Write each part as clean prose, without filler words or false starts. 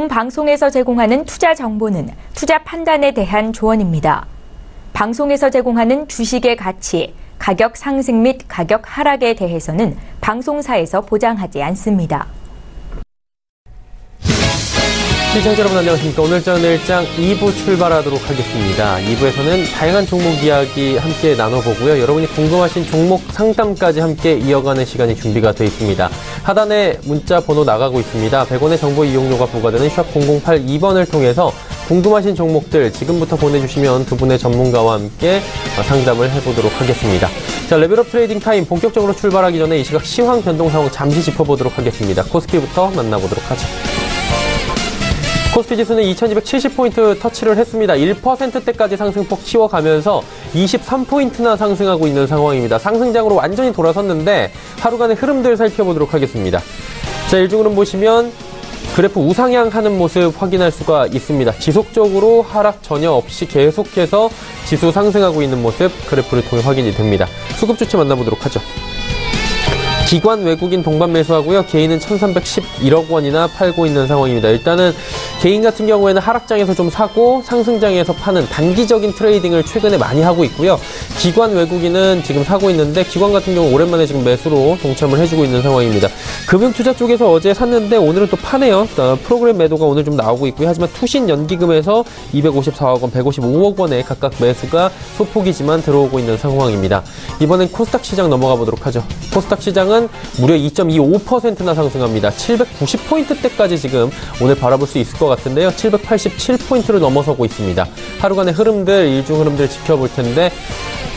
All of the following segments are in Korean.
본 방송에서 제공하는 투자 정보는 투자 판단에 대한 조언입니다. 방송에서 제공하는 주식의 가치, 가격 상승 및 가격 하락에 대해서는 방송사에서 보장하지 않습니다. 시청자 여러분 안녕하십니까. 오늘장 2부 출발하도록 하겠습니다. 2부에서는 다양한 종목 이야기 함께 나눠보고요. 여러분이 궁금하신 종목 상담까지 함께 이어가는 시간이 준비가 되어 있습니다. 하단에 문자 번호 나가고 있습니다. 100원의 정보 이용료가 부과되는 샵 0082번을 통해서 궁금하신 종목들 지금부터 보내주시면 두 분의 전문가와 함께 상담을 해보도록 하겠습니다. 자, 레벨업 트레이딩 타임 본격적으로 출발하기 전에 이 시각 시황 변동 상황 잠시 짚어보도록 하겠습니다. 코스피부터 만나보도록 하죠. 코스피 지수는 2270포인트 터치를 했습니다. 1%대까지 상승폭 치워가면서 23포인트나 상승하고 있는 상황입니다. 상승장으로 완전히 돌아섰는데 하루간의 흐름들 살펴보도록 하겠습니다. 자, 일중 흐름 보시면 그래프 우상향하는 모습 확인할 수가 있습니다. 지속적으로 하락 전혀 없이 계속해서 지수 상승하고 있는 모습 그래프를 통해 확인이 됩니다. 수급 주체 만나보도록 하죠. 기관 외국인 동반 매수하고요. 개인은 1311억 원이나 팔고 있는 상황입니다. 일단은 개인 같은 경우에는 하락장에서 좀 사고 상승장에서 파는 단기적인 트레이딩을 최근에 많이 하고 있고요. 기관 외국인은 지금 사고 있는데 기관 같은 경우 오랜만에 지금 매수로 동참을 해주고 있는 상황입니다. 금융투자 쪽에서 어제 샀는데 오늘은 또 파네요. 프로그램 매도가 오늘 좀 나오고 있고요. 하지만 투신연기금에서 254억 원, 155억 원에 각각 매수가 소폭이지만 들어오고 있는 상황입니다. 이번엔 코스닥 시장 넘어가 보도록 하죠. 코스닥 시장은 무려 2.25%나 상승합니다. 790포인트대까지 지금 오늘 바라볼 수 있을 것 같은데요. 787포인트를 넘어서고 있습니다. 하루간의 흐름들, 일중 흐름들 지켜볼 텐데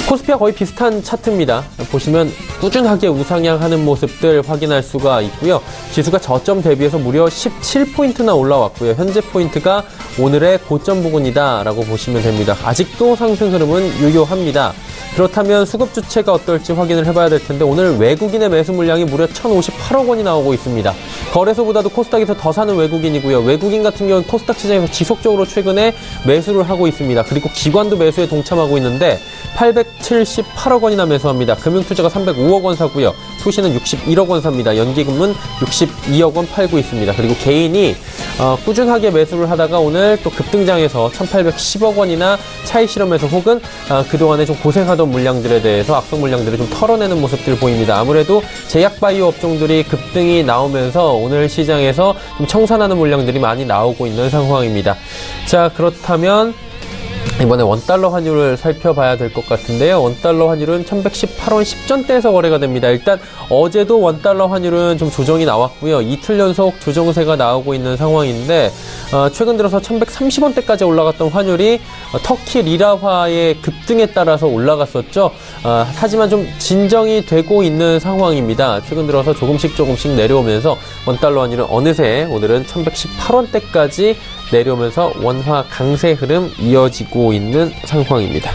코스피와 거의 비슷한 차트입니다. 보시면 꾸준하게 우상향하는 모습들 확인할 수가 있고요. 지수가 저점 대비해서 무려 17포인트나 올라왔고요. 현재 포인트가 오늘의 고점 부근이다라고 보시면 됩니다. 아직도 상승 흐름은 유효합니다. 그렇다면 수급 주체가 어떨지 확인을 해봐야 될 텐데 오늘 외국인의 매수 물량이 무려 1,058억 원이 나오고 있습니다. 거래소보다도 코스닥에서 더 사는 외국인이고요. 외국인 같은 경우는 코스닥 시장에서 지속적으로 최근에 매수를 하고 있습니다. 그리고 기관도 매수에 동참하고 있는데 878억 원이나 매수합니다. 금융투자가 305억 원 사고요. 투신은 61억 원 삽니다. 연기금은 62억 원 팔고 있습니다. 그리고 개인이 꾸준하게 매수를 하다가 오늘 또 급등장에서 1810억 원이나 차익 실험에서 혹은 그동안에 좀 고생하던 물량들에 대해서 악성 물량들을 좀 털어내는 모습들 보입니다. 아무래도 제약바이오 업종들이 급등이 나오면서 오늘 시장에서 좀 청산하는 물량들이 많이 나오고 있는 상황입니다. 자, 그렇다면 이번에 원달러 환율을 살펴봐야 될 것 같은데요. 원달러 환율은 1118원 10전대에서 거래가 됩니다. 일단 어제도 원달러 환율은 좀 조정이 나왔고요. 이틀 연속 조정세가 나오고 있는 상황인데 최근 들어서 1130원대까지 올라갔던 환율이 터키 리라화의 급등에 따라서 올라갔었죠. 하지만 좀 진정이 되고 있는 상황입니다. 최근 들어서 조금씩 내려오면서 원달러 환율은 어느새 오늘은 1118원대까지 내려오면서 원화 강세 흐름 이어지고 있는 상황입니다.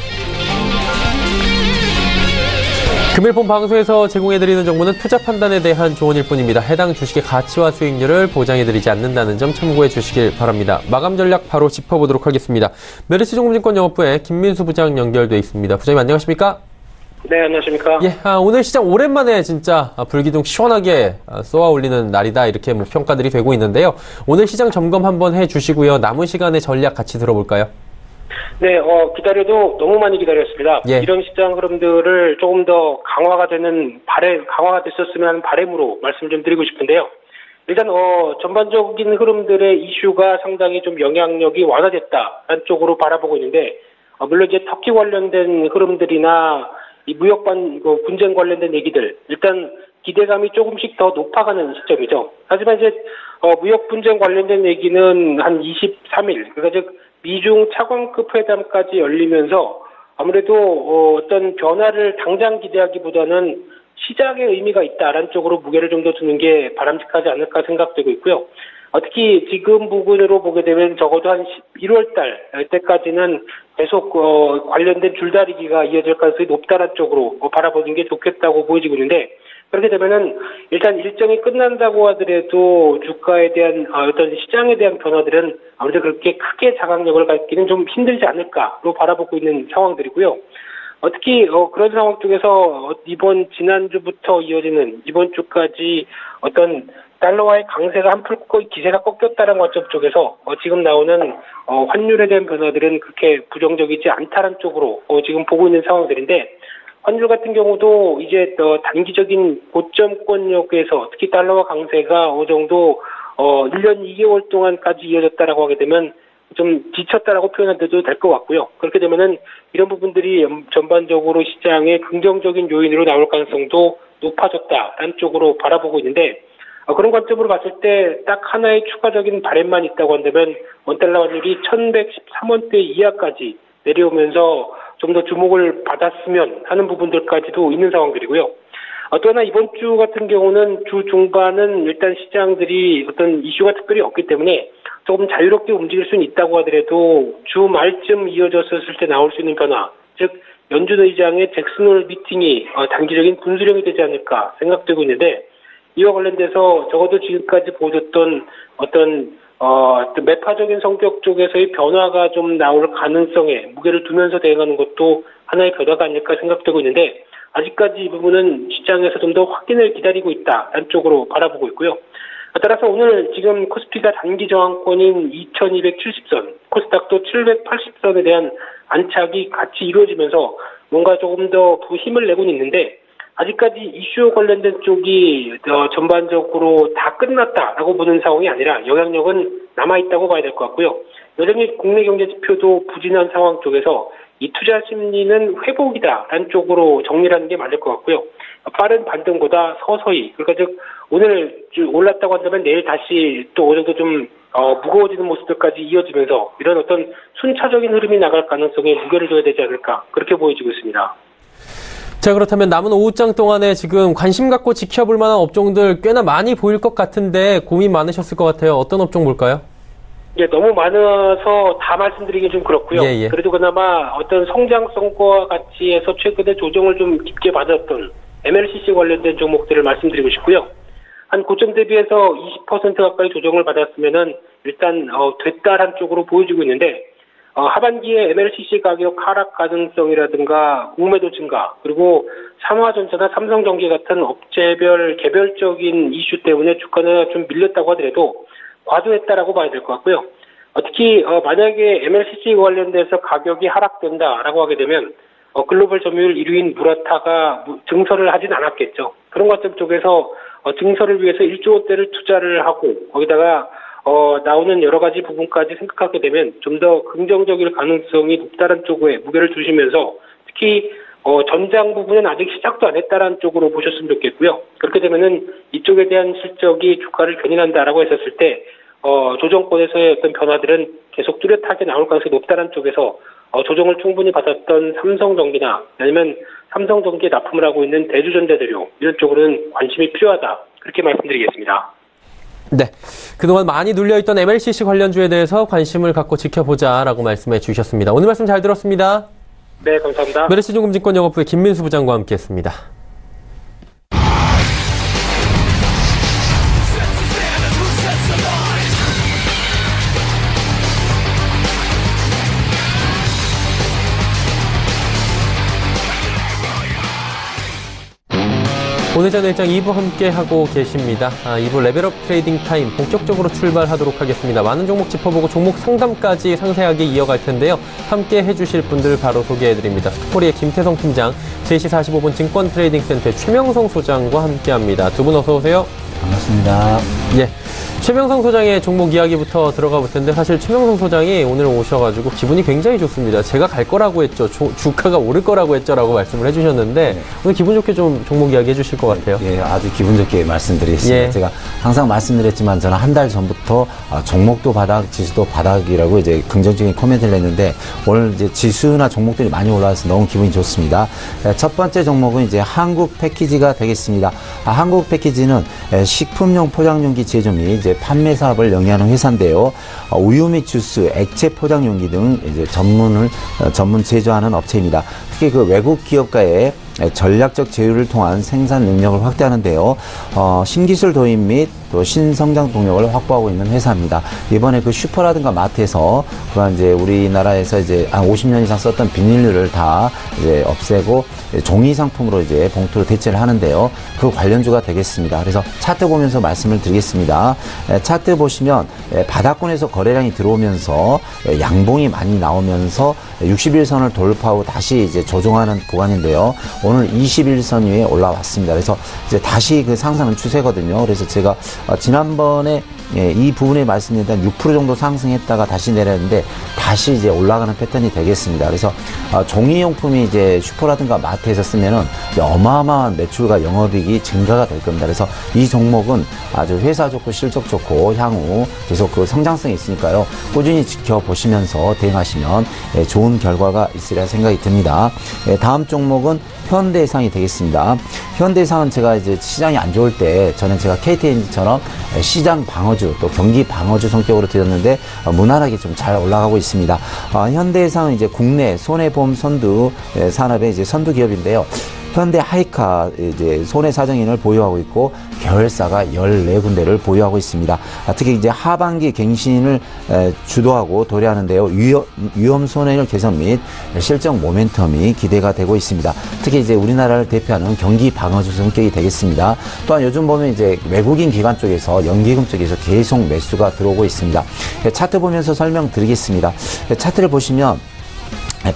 금일 본 방송에서 제공해드리는 정보는 투자 판단에 대한 조언일 뿐입니다. 해당 주식의 가치와 수익률을 보장해드리지 않는다는 점 참고해 주시길 바랍니다. 마감 전략 바로 짚어보도록 하겠습니다. 메리츠증권증권 영업부의 김민수 부장 연결돼 있습니다. 부장님 안녕하십니까? 네, 안녕하십니까? 예, 오늘 시장 오랜만에 진짜 불기둥 시원하게 쏘아 올리는 날이다 이렇게 평가들이 되고 있는데요. 오늘 시장 점검 한번 해주시고요. 남은 시간에 전략 같이 들어볼까요? 네, 기다려도 너무 많이 기다렸습니다. 예. 이런 시장 흐름들을 조금 더 강화가 됐었으면 하는 바람으로 말씀 좀 드리고 싶은데요. 일단 전반적인 흐름들의 이슈가 상당히 좀 영향력이 완화됐다라는 쪽으로 바라보고 있는데 물론 이제 터키 관련된 흐름들이나 이 무역 분쟁 관련된 얘기들 일단 기대감이 조금씩 더 높아가는 시점이죠. 하지만 이제 무역 분쟁 관련된 얘기는 한 23일 그러니까 즉 미중 차관급 회담까지 열리면서 아무래도 어떤 변화를 당장 기대하기보다는 시작의 의미가 있다라는 쪽으로 무게를 좀 더 두는 게 바람직하지 않을까 생각되고 있고요. 특히 지금 부분으로 보게 되면 적어도 한 1월 달 때까지는 계속 관련된 줄다리기가 이어질 가능성이 높다는 쪽으로 바라보는 게 좋겠다고 보여지고 있는데 그렇게 되면은 일단 일정이 끝난다고 하더라도 주가에 대한 어떤 시장에 대한 변화들은 아무래도 그렇게 크게 자각력을 갖기는 좀 힘들지 않을까로 바라보고 있는 상황들이고요. 특히 그런 상황 쪽에서 지난주부터 이어지는 이번 주까지 어떤 달러와의 강세가 한풀 기세가 꺾였다는 관점 쪽에서 지금 나오는 환율에 대한 변화들은 그렇게 부정적이지 않다는 쪽으로 지금 보고 있는 상황들인데, 환율 같은 경우도 이제 단기적인 고점권역에서 특히 달러와 강세가 어느 정도 1년 2개월 동안까지 이어졌다라고 하게 되면 좀 지쳤다라고 표현해도 될 것 같고요. 그렇게 되면은 이런 부분들이 전반적으로 시장의 긍정적인 요인으로 나올 가능성도 높아졌다라는 쪽으로 바라보고 있는데, 그런 관점으로 봤을 때 딱 하나의 추가적인 바램만 있다고 한다면 원달러 환율이 1113원대 이하까지 내려오면서 좀 더 주목을 받았으면 하는 부분들까지도 있는 상황들이고요. 또 하나 이번 주 같은 경우는 주 중반은 일단 시장들이 어떤 이슈가 특별히 없기 때문에 조금 자유롭게 움직일 수는 있다고 하더라도 주 말쯤 이어졌을 때 나올 수 있는 변화, 즉 연준 의장의 잭슨홀 미팅이 단기적인 분수령이 되지 않을까 생각되고 있는데, 이와 관련돼서 적어도 지금까지 보여줬던 어떤 매파적인 성격 쪽에서의 변화가 좀 나올 가능성에 무게를 두면서 대응하는 것도 하나의 변화가 아닐까 생각되고 있는데, 아직까지 이 부분은 시장에서 좀 더 확인을 기다리고 있다는 쪽으로 바라보고 있고요. 따라서 오늘 지금 코스피가 단기 저항권인 2270선, 코스닥도 780선에 대한 안착이 같이 이루어지면서 뭔가 조금 더 힘을 내고는 있는데, 아직까지 이슈 관련된 쪽이 전반적으로 다 끝났다라고 보는 상황이 아니라 영향력은 남아있다고 봐야 될 것 같고요. 여전히 국내 경제 지표도 부진한 상황 쪽에서 이 투자 심리는 회복이다라는 쪽으로 정리하는 게 맞을 것 같고요. 빠른 반등보다 서서히, 그러니까 즉 오늘 올랐다고 한다면 내일 다시 또 어느 정도 좀 무거워지는 모습들까지 이어지면서 이런 어떤 순차적인 흐름이 나갈 가능성에 무게를 둬야 되지 않을까, 그렇게 보여지고 있습니다. 자, 그렇다면 남은 오후장 동안에 지금 관심 갖고 지켜볼 만한 업종들 꽤나 많이 보일 것 같은데 고민 많으셨을 것 같아요. 어떤 업종 볼까요? 예, 너무 많아서 다 말씀드리긴 좀 그렇고요. 예. 그래도 그나마 어떤 성장성과 같이 해서 최근에 조정을 좀 깊게 받았던 MLCC 관련된 종목들을 말씀드리고 싶고요. 한 고점 대비해서 20% 가까이 조정을 받았으면은 일단 됐다란 쪽으로 보여지고 있는데, 하반기에 MLCC 가격 하락 가능성이라든가 공매도 증가, 그리고 삼화전자나 삼성전기 같은 업체별 개별적인 이슈 때문에 주가는 좀 밀렸다고 하더라도 과도했다라고 봐야 될 것 같고요. 특히 만약에 MLCC 관련돼서 가격이 하락된다라고 하게 되면 글로벌 점유율 1위인 무라타가 증설을 하진 않았겠죠. 그런 관점 쪽에서 증설을 위해서 1조 원대를 투자를 하고 거기다가 나오는 여러 가지 부분까지 생각하게 되면 좀 더 긍정적일 가능성이 높다는 쪽에 무게를 두시면서, 특히 전장 부분은 아직 시작도 안 했다라는 쪽으로 보셨으면 좋겠고요. 그렇게 되면은 이쪽에 대한 실적이 주가를 견인한다라고 했었을 때 조정권에서의 어떤 변화들은 계속 뚜렷하게 나올 가능성이 높다는 쪽에서 조정을 충분히 받았던 삼성전기나 아니면 삼성전기에 납품을 하고 있는 대주전자재료, 이런 쪽으로는 관심이 필요하다, 그렇게 말씀드리겠습니다. 네, 그동안 많이 눌려있던 MLCC 관련주에 대해서 관심을 갖고 지켜보자라고 말씀해 주셨습니다. 오늘 말씀 잘 들었습니다. 네, 감사합니다. 메리츠증권증권영업부의 김민수 부장과 함께했습니다. 오늘 전 일장 2부 함께하고 계십니다. 2부 레벨업 트레이딩 타임 본격적으로 출발하도록 하겠습니다. 많은 종목 짚어보고 종목 상담까지 상세하게 이어갈 텐데요. 함께 해주실 분들 바로 소개해드립니다. 스토리의 김태성 팀장, 3시 45분 증권 트레이딩 센터의 최명성 소장과 함께합니다. 두 분 어서 오세요. 반갑습니다. 예. 최명성 소장의 종목 이야기부터 들어가 볼 텐데, 사실 최명성 소장이 오늘 오셔가지고 기분이 굉장히 좋습니다. 제가 갈 거라고 했죠. 주가가 오를 거라고 했죠라고 말씀을 해주셨는데, 네. 오늘 기분 좋게 좀 종목 이야기 해주실 것 같아요. 예, 아주 기분 좋게 말씀드리겠습니다. 예. 제가 항상 말씀드렸지만 저는 한 달 전부터 종목도 바닥, 지수도 바닥이라고 이제 긍정적인 코멘트를 했는데, 오늘 이제 지수나 종목들이 많이 올라와서 너무 기분이 좋습니다. 첫 번째 종목은 이제 한국 패키지가 되겠습니다. 한국 패키지는 식품용 포장용기 제조 및 이제 판매 사업을 영위하는 회사인데요. 우유 및 주스, 액체 포장용기 등 이제 전문 제조하는 업체입니다. 특히 그 외국 기업과의 전략적 제휴를 통한 생산 능력을 확대하는데요. 신기술 도입 및 또 신성장 동력을 확보하고 있는 회사입니다. 이번에 그 슈퍼라든가 마트에서 그간 이제 우리나라에서 이제 한 50년 이상 썼던 비닐류를 다 이제 없애고 종이 상품으로 이제 봉투로 대체를 하는데요. 그 관련주가 되겠습니다. 그래서 차트 보면서 말씀을 드리겠습니다. 차트 보시면 바닥권에서 거래량이 들어오면서 양봉이 많이 나오면서 61선을 돌파하고 다시 이제 조정하는 구간인데요. 오늘 21선 위에 올라왔습니다. 그래서 이제 다시 그 상승은 추세거든요. 그래서 제가 지난번에 이 부분에 말씀드린 6% 정도 상승했다가 다시 내렸는데 다시 이제 올라가는 패턴이 되겠습니다. 그래서 종이용품이 이제 슈퍼라든가 마트에서 쓰면은 어마어마한 매출과 영업이익이 증가가 될 겁니다. 그래서 이 종목은 아주 회사 좋고 실적 좋고 향후 계속 그 성장성이 있으니까요. 꾸준히 지켜보시면서 대응하시면 좋은 결과가 있으리라 생각이 듭니다. 다음 종목은 현대해상이 되겠습니다. 현대해상은 제가 이제 시장이 안 좋을 때 저는 제가 KTNG처럼 시장 방어주 또 경기 방어주 성격으로 드렸는데 무난하게 좀 잘 올라가고 있습니다. 현대해상은 이제 국내 손해보험 선두 산업의 이제 선두 기업인데요. 현대 하이카 이제 손해 사정인을 보유하고 있고 계열사가 14군데를 보유하고 있습니다. 특히 이제 하반기 갱신을 주도하고 도래하는데요. 위험 손해율 개선 및 실적 모멘텀이 기대가 되고 있습니다. 특히 이제 우리나라를 대표하는 경기 방어주 성격이 되겠습니다. 또한 요즘 보면 이제 외국인 기관 쪽에서 연기금 쪽에서 계속 매수가 들어오고 있습니다. 차트 보면서 설명드리겠습니다. 차트를 보시면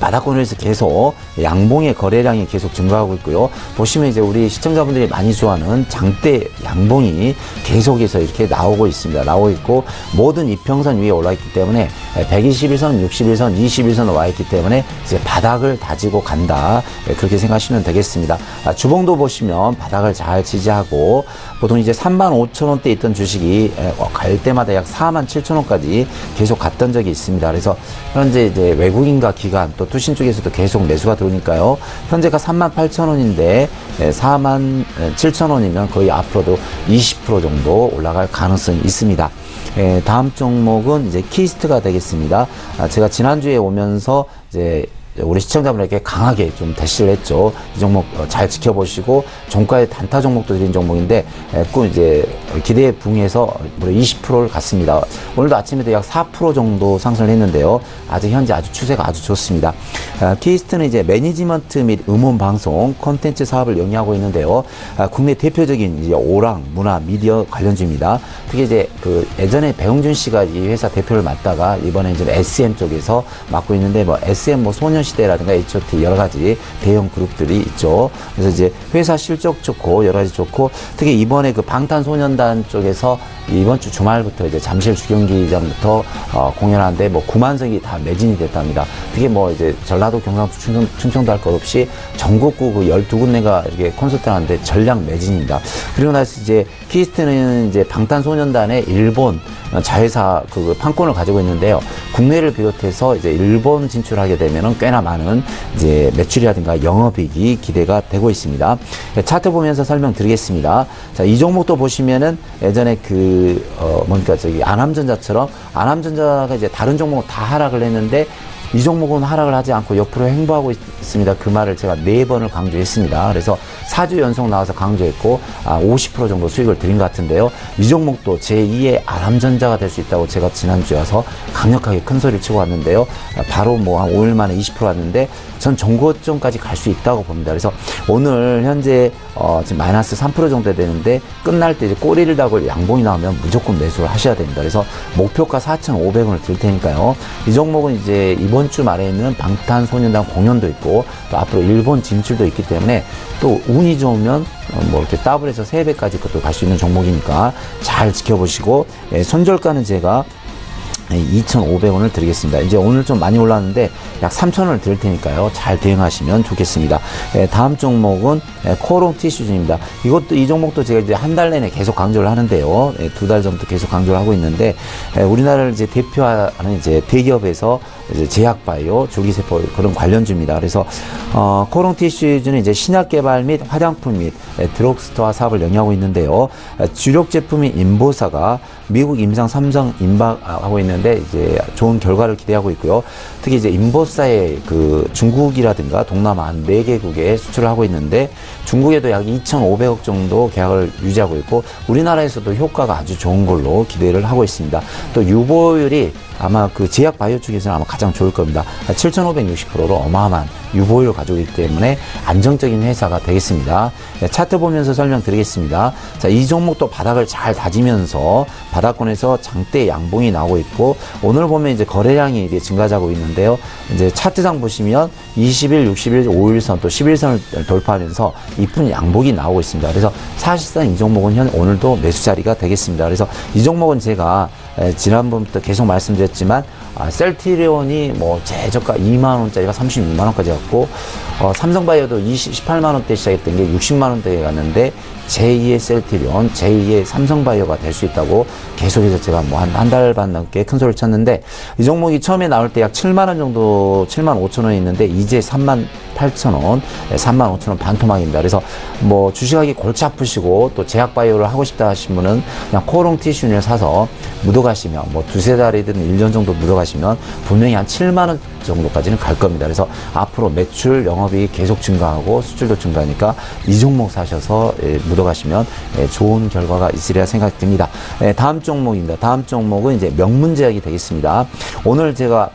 바닥권에서 계속 양봉의 거래량이 계속 증가하고 있고요. 보시면 이제 우리 시청자분들이 많이 좋아하는 장대 양봉이 계속해서 이렇게 나오고 있습니다. 나오고 있고 모든 이평선 위에 올라 있기 때문에 121선, 61선, 21선 와 있기 때문에 이제 바닥을 다지고 간다. 그렇게 생각하시면 되겠습니다. 주봉도 보시면 바닥을 잘 지지하고 보통 이제 35,000원대 있던 주식이 갈 때마다 약 47,000원까지 계속 갔던 적이 있습니다. 그래서 현재 이제 외국인과 기관 또 투신 쪽에서도 계속 매수가 들어오니까요. 현재가 38,000원인데 47,000원이면 거의 앞으로도 20% 정도 올라갈 가능성이 있습니다. 다음 종목은 이제 키스트가 되겠습니다. 제가 지난주에 오면서 이제 우리 시청자분에게 강하게 좀 대시를 했죠. 이 종목 잘 지켜보시고 종가의 단타 종목도 드린 종목인데 꼭 이제 기대에 붕해서 무려 20%를 갔습니다. 오늘도 아침에도 약 4% 정도 상승을 했는데요. 아직 현재 아주 추세가 아주 좋습니다. 키스트는 이제 매니지먼트 및 음원 방송 콘텐츠 사업을 영위하고 있는데요. 국내 대표적인 이제 오락, 문화, 미디어 관련주입니다. 특히 이제 그 예전에 배용준 씨가 이 회사 대표를 맡다가 이번에 이제 SM 쪽에서 맡고 있는데 뭐 SM 뭐 소년시대라든가 H.O.T 여러 가지 대형 그룹들이 있죠. 그래서 이제 회사 실적 좋고 여러 가지 좋고 특히 이번에 그 방탄소년단 쪽에서 이번 주 주말부터 이제 잠실 주경기장부터 공연하는데 뭐 9만석이 다 매진이 됐답니다. 그게 뭐 이제 전라도, 경상도, 충청도 할 것 없이 전국구 그 12군데가 이렇게 콘서트를 하는데 전량 매진입니다. 그리고 나서 이제 키스트는 이제 방탄소년단의 일본 자회사 그 판권을 가지고 있는데요. 국내를 비롯해서 이제 일본 진출하게 되면은 꽤나 많은 이제 매출이라든가 영업이익이 기대가 되고 있습니다. 차트 보면서 설명드리겠습니다. 자, 이 종목도 보시면은 예전에 뭔가 저기 안암전자처럼 안암전자가 이제 다른 종목 다 하락을 했는데 이 종목은 하락을 하지 않고 옆으로 횡보하고 있습니다. 그 말을 제가 4번을 강조했습니다. 그래서 4주 연속 나와서 강조했고 50% 정도 수익을 드린 것 같은데요. 이 종목도 제2의 안암전자가 될 수 있다고 제가 지난주에 와서 강력하게 큰 소리를 치고 왔는데요. 바로 뭐 한 5일 만에 20% 왔는데 전 정고점까지 갈 수 있다고 봅니다. 그래서 오늘 현재 지금 마이너스 3% 정도 되는데 끝날 때 이제 꼬리를 잡을 양봉이 나오면 무조건 매수를 하셔야 됩니다. 그래서 목표가 4,500원을 드릴 테니까요. 이 종목은 이제 이번 주 말에는 방탄소년단 공연도 있고 또 앞으로 일본 진출도 있기 때문에 또 운이 좋으면 뭐 이렇게 더블해서 3배까지 것도 갈 수 있는 종목이니까 잘 지켜보시고 손절가는 제가 2,500원을 드리겠습니다. 이제 오늘 좀 많이 올랐는데 약 3,000원을 드릴 테니까요. 잘 대응하시면 좋겠습니다. 다음 종목은 코롱 티슈즈입니다. 이 종목도 제가 이제 한 달 내내 계속 강조를 하는데요. 2달 전부터 계속 강조를 하고 있는데 우리나라를 이제 대표하는 이제 대기업에서 이제 제약바이오, 줄기세포 그런 관련주입니다. 그래서 코롱 티슈즈는 이제 신약 개발 및 화장품 및 드럭스토어 사업을 영위하고 있는데요. 주력 제품인 인보사가 미국 임상 3상 임박하고 있는 있는데 이제 좋은 결과를 기대하고 있고요. 특히 이제 인버사의 그 중국이라든가 동남아 한 4개국에 수출을 하고 있는데 중국에도 약 2,500억 정도 계약을 유지하고 있고 우리나라에서도 효과가 아주 좋은 걸로 기대를 하고 있습니다. 또 유보율이 아마 그 제약 바이오 쪽에서는 아마 가장 좋을 겁니다. 7,560%로 어마어마한 유보율을 가지고 있기 때문에 안정적인 회사가 되겠습니다. 네, 차트 보면서 설명드리겠습니다. 자, 이 종목도 바닥을 잘 다지면서 바닥권에서 장대 양봉이 나오고 있고 오늘 보면 이제 거래량이 이제 증가하고 있는데요. 이제 차트상 보시면 20일, 60일, 5일선 또 11선을 돌파하면서 이쁜 양봉이 나오고 있습니다. 그래서 사실상 이 종목은 오늘도 매수 자리가 되겠습니다. 그래서 이 종목은 제가 지난번부터 계속 말씀드렸지만 셀트리온이 뭐 제저가 2만원짜리가 36만원까지 갔고 삼성바이오도 18만원대 시작했던 게 60만원대에 갔는데 제2의 셀트리온, 제2의 삼성바이오가 될 수 있다고 계속해서 제가 뭐 한 달 반 넘게 큰 소리를 쳤는데 이 종목이 처음에 나올 때 약 7만원 정도 7만 5천원이 있는데 이제 3만 8천원 3만 5천원 반토막입니다. 그래서 뭐 주식하기 골치 아프시고 또 제약바이오를 하고 싶다 하신 분은 그냥 코롱 티슈를 사서 묻어가시면 뭐 2-3달이든 1년 정도 묻어가시면 분명히 한 7만원 정도까지는 갈 겁니다. 그래서 앞으로 매출 영업이 계속 증가하고 수출도 증가하니까 이 종목 사셔서 묻어가시면 좋은 결과가 있으리라 생각됩니다. 다음 종목입니다. 다음 종목은 이제 명문제약이 되겠습니다. 오늘 제가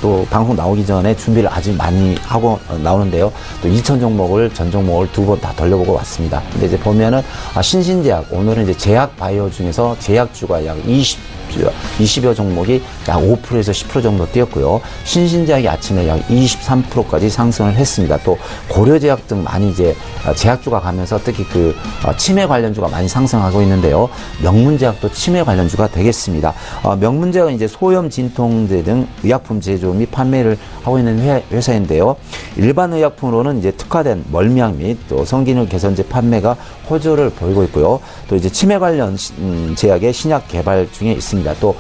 또 방송 나오기 전에 준비를 아주 많이 하고 나오는데요. 또 2천 종목을 전 종목을 2번 다 돌려보고 왔습니다. 근데 이제 보면은 신신제약 오늘은 이제 제약 바이오 중에서 제약주가 약 20여 종목이 약 5%에서 10% 정도 뛰었고요. 신신제약이 아침에 약 23%까지 상승을 했습니다. 또 고려제약 등 많이 이제 제약주가 가면서 특히 그 치매 관련주가 많이 상승하고 있는데요. 명문제약도 치매 관련주가 되겠습니다. 명문제약은 이제 소염 진통제 등 의약품 제조 및 판매를 하고 있는 회사인데요. 일반 의약품으로는 이제 특화된 멀미약 및 또 성기능 개선제 판매가 호조를 보이고 있고요. 또 이제 치매 관련 제약의 신약 개발 중에 있습니다. 또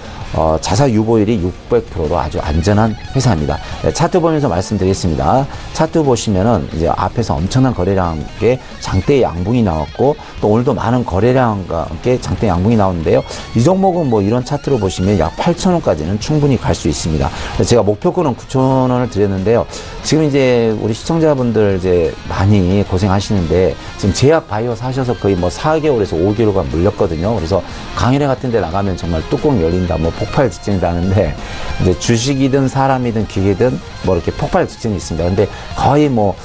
자사 유보율이 600%로 아주 안전한 회사입니다. 차트 보면서 말씀드리겠습니다. 차트 보시면은 이제 앞에서 엄청난 거래량과 함께 장대 양봉이 나왔고 또 오늘도 많은 거래량과 함께 장대 양봉이 나오는데요. 이 종목은 뭐 이런 차트로 보시면 약 8,000원까지는 충분히 갈 수 있습니다. 제가 목표가는 9,000원을 드렸는데요. 지금 이제 우리 시청자분들 이제 많이 고생하시는데 지금 제약 바이오 사셔서 거의 뭐 4개월에서 5개월간 물렸거든요. 그래서 강연회 같은 데 나가면 정말 뚜껑 열린다, 뭐 폭발 직전이다 하는데 이제 주식이든 사람이든 기계든 뭐 이렇게 폭발 직전이 있습니다. 근데 거의 뭐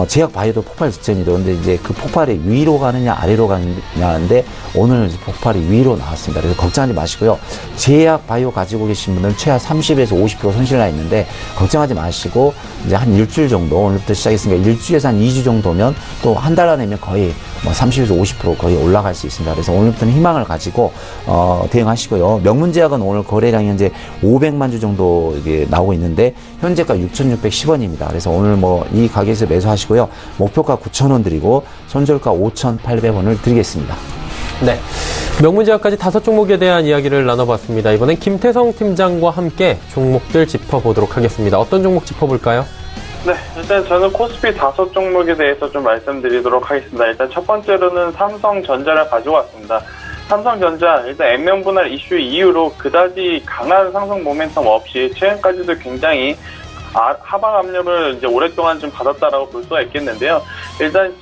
제약 바이오도 폭발 직전이죠. 근데 이제 그 폭발이 위로 가느냐 아래로 가느냐인데 오늘 이제 폭발이 위로 나왔습니다. 그래서 걱정하지 마시고요. 제약 바이오 가지고 계신 분들은 최하 30에서 50% 손실 나 있는데 걱정하지 마시고 이제 한 일주일 정도 오늘부터 시작했으니까 일주일에서 한 2주 정도면 또 한 달 안에면 거의 뭐 30에서 50% 거의 올라갈 수 있습니다. 그래서 오늘부터는 희망을 가지고 대응하시고요. 명문제약은 오늘 거래량이 현재 500만 주 정도 이게 나오고 있는데 현재가 6,610원입니다. 그래서 오늘 뭐 이 가게에서 매수하시고요. 목표가 9,000원 드리고 손절가 5,800원을 드리겠습니다. 네, 명문제약까지 5종목에 대한 이야기를 나눠봤습니다. 이번엔 김태성 팀장과 함께 종목들 짚어보도록 하겠습니다. 어떤 종목 짚어볼까요? 네, 일단 저는 코스피 5종목에 대해서 좀 말씀드리도록 하겠습니다. 일단 첫 번째로는 삼성전자를 가지고 왔습니다. 삼성전자, 일단 액면 분할 이슈 이후로 그다지 강한 상승 모멘텀 없이 최근까지도 굉장히 하방 압력을 이제 오랫동안 좀 받았다라고 볼 수가 있겠는데요. 일단